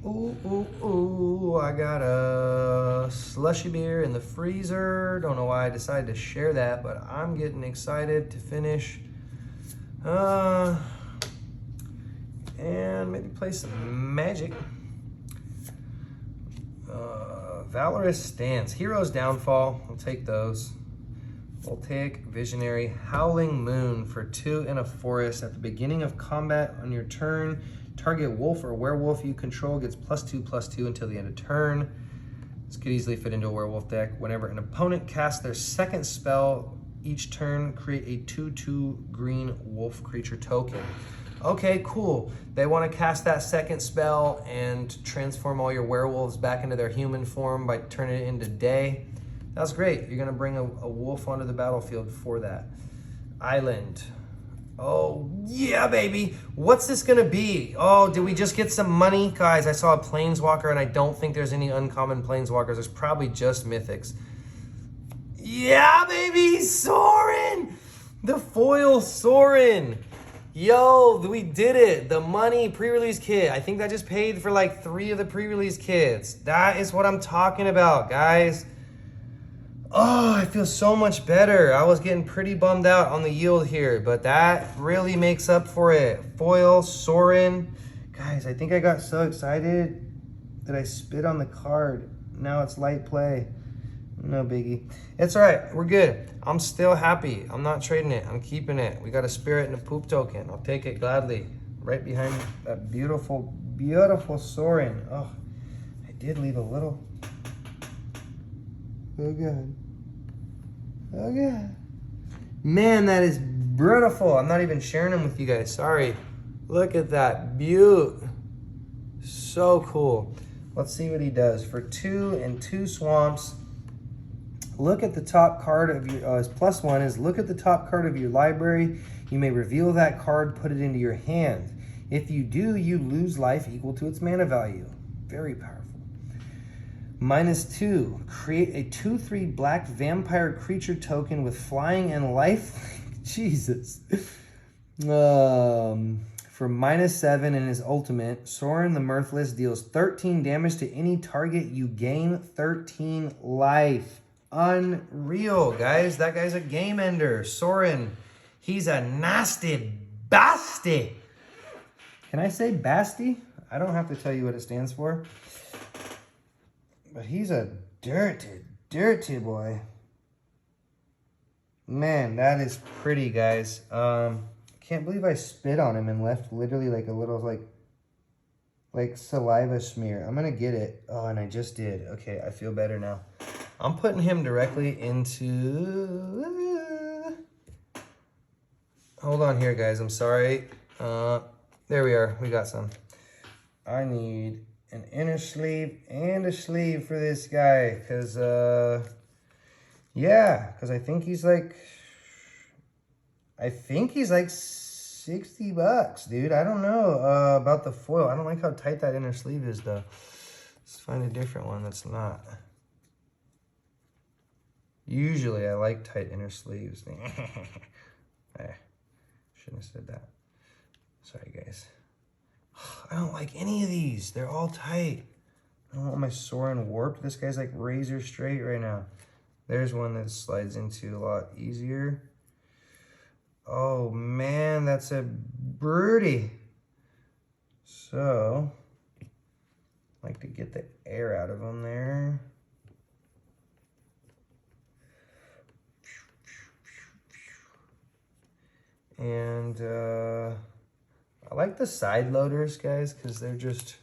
Ooh, ooh, ooh, I got a slushy beer in the freezer. Don't know why I decided to share that, but I'm getting excited to finish. And maybe play some Magic. Valorous Stance. Hero's Downfall. We'll take those. We'll take Visionary. Howling Moon for 2 in a forest. At the beginning of combat on your turn, target wolf or werewolf you control gets +2/+2 until the end of turn. This could easily fit into a werewolf deck. Whenever an opponent casts their second spell each turn, create a 2/2 green wolf creature token. Okay, cool. They want to cast that second spell and transform all your werewolves back into their human form by turning it into day. That's great. You're going to bring a wolf onto the battlefield for that. Island. Oh, yeah, baby. What's this going to be? Oh, did we just get some money? Guys, I saw a Planeswalker, and I don't think there's any uncommon Planeswalkers. There's probably just Mythics. Yeah, baby. Sorin. The foil Sorin. Yo, we did it. The money pre-release kit. I think that just paid for like 3 of the pre-release kits. That is what I'm talking about, guys. Oh, I feel so much better. I was getting pretty bummed out on the yield here, but that really makes up for it. Foil, Sorin. Guys, I think I got so excited that I spit on the card. Now it's light play. No biggie. It's all right. We're good. I'm still happy. I'm not trading it. I'm keeping it. We got a spirit and a poop token. I'll take it gladly. Right behind that beautiful, beautiful Sorin. Oh, I did leave a little. Oh, God. Oh, God. Man, that is beautiful. I'm not even sharing them with you guys. Sorry. Look at that. Beaut. So cool. Let's see what he does. For 2 and 2 swamps, look at the top card of your, his +1 is look at the top card of your library. You may reveal that card, put it into your hand. If you do, you lose life equal to its mana value. Very powerful. -2, create a 2/3 black vampire creature token with flying and life. Jesus. For -7 in his ultimate, Sorin the Mirthless deals 13 damage to any target. You gain 13 life. Unreal, guys. That guy's a game ender. Sorin, he's a nasty basti. Can I say basti? I don't have to tell you what it stands for. But he's a dirty boy. Man, that is pretty, guys. Can't believe I spit on him and left literally like a little like saliva smear. I'm gonna get it. Oh, and I just did. Okay, I feel better now. I'm putting him directly into... Hold on here, guys. I'm sorry. There we are. We got some. I need an inner sleeve and a sleeve for this guy. Because, yeah. Because I think he's like... $60, dude. I don't know about the foil. I don't like how tight that inner sleeve is, though. Let's find a different one that's not. Usually, I like tight inner sleeves. Shouldn't have said that. Sorry, guys. I don't like any of these. They're all tight. I don't want my Sorin warped. This guy's like razor straight right now. There's one that slides into a lot easier. Oh, man, that's a birdie. So, I like to get the air out of them there. And I like the side loaders, guys, because they're just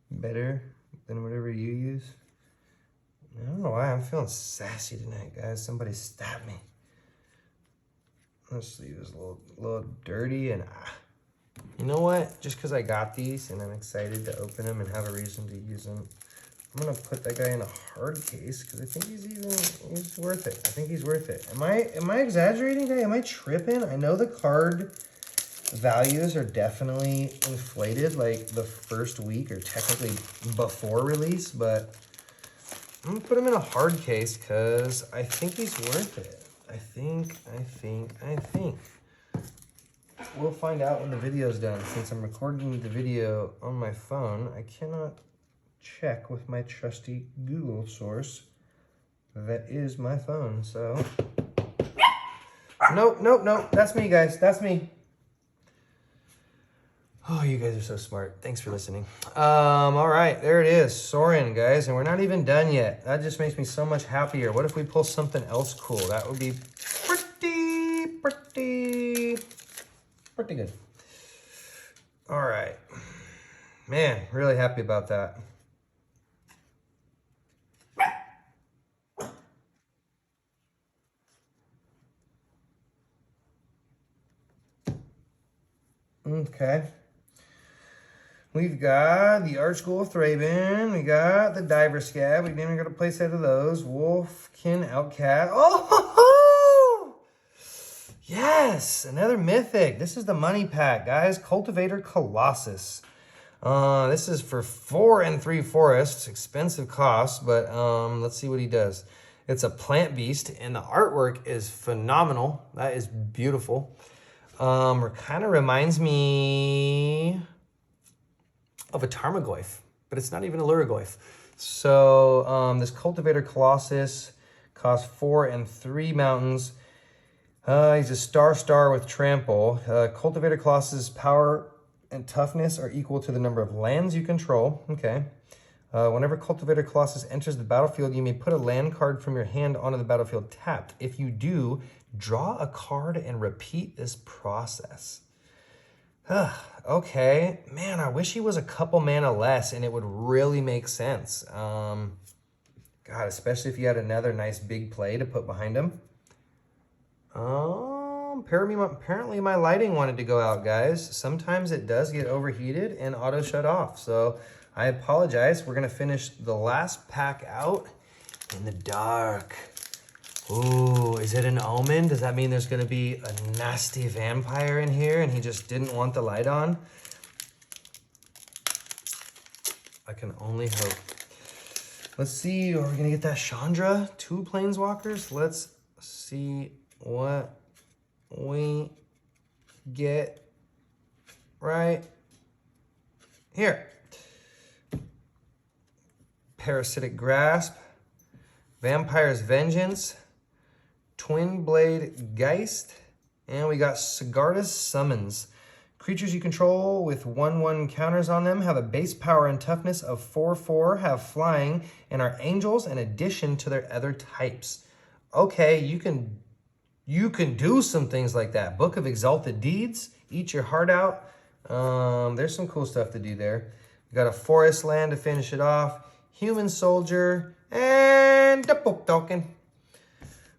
better than whatever you use. I don't know why I'm feeling sassy tonight, guys. Somebody stabbed me. This sleeve is a little dirty, and you know what? Just because I got these and I'm excited to open them and have a reason to use them, I'm gonna put that guy in a hard case because I think he's worth it. I think he's worth it. Am I exaggerating today? Am I tripping? I know the card values are definitely inflated like the first week or technically before release, but I'm gonna put him in a hard case because I think he's worth it. I think. We'll find out when the video's done. Since I'm recording the video on my phone, I cannot check with my trusty Google source. That is my phone, so. Nope. That's me, guys. That's me. Oh, you guys are so smart. Thanks for listening. All right, there it is. Soarin', guys, and we're not even done yet. That just makes me so much happier. What if we pull something else cool? That would be pretty good. All right. Man, really happy about that. Okay. We've got the Art School of Thraben. We got the Diver Scab. We didn't even got a playset of those. Wolfkin Outcast. Oh! Yes! Another Mythic. This is the money pack, guys. Cultivator Colossus. This is for 4 and 3 forests. Expensive cost, but let's see what he does. It's a plant beast, and the artwork is phenomenal. That is beautiful. Kind of reminds me of a Tarmogoyf, but it's not even a Lurigoyf. So this Cultivator Colossus costs 4 and 3 mountains. He's a star with trample. Cultivator Colossus' power and toughness are equal to the number of lands you control. Okay. Whenever Cultivator Colossus enters the battlefield, you may put a land card from your hand onto the battlefield tapped. If you do, draw a card and repeat this process. Okay, man, I wish he was a couple mana less and it would really make sense. God, especially if you had another nice big play to put behind him. Apparently my lighting wanted to go out, guys. Sometimes it does get overheated and auto shut off. So I apologize. We're gonna finish the last pack out in the dark. Ooh, is it an omen? Does that mean there's gonna be a nasty vampire in here and he just didn't want the light on? I can only hope. Let's see, are we gonna get that Chandra? 2 planeswalkers? Let's see what we get right here. Parasitic Grasp, Vampire's Vengeance, Twin Blade Geist, and we got Sigarda's Summons. Creatures you control with 1/1 counters on them have a base power and toughness of 4/4, have flying, and are angels in addition to their other types. Okay, you can do some things like that. Book of Exalted Deeds, Eat Your Heart Out. There's some cool stuff to do there. We got a Forest Land to finish it off, Human Soldier, and the book token.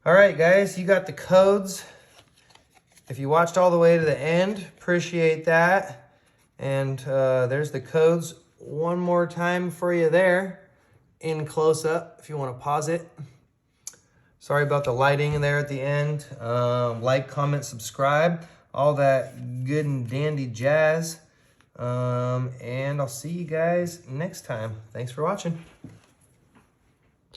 All right, guys, you got the codes. If you watched all the way to the end, appreciate that. And there's the codes one more time for you there in close up if you want to pause it. Sorry about the lighting there at the end. Like, comment, subscribe, all that good and dandy jazz. And I'll see you guys next time. Thanks for watching.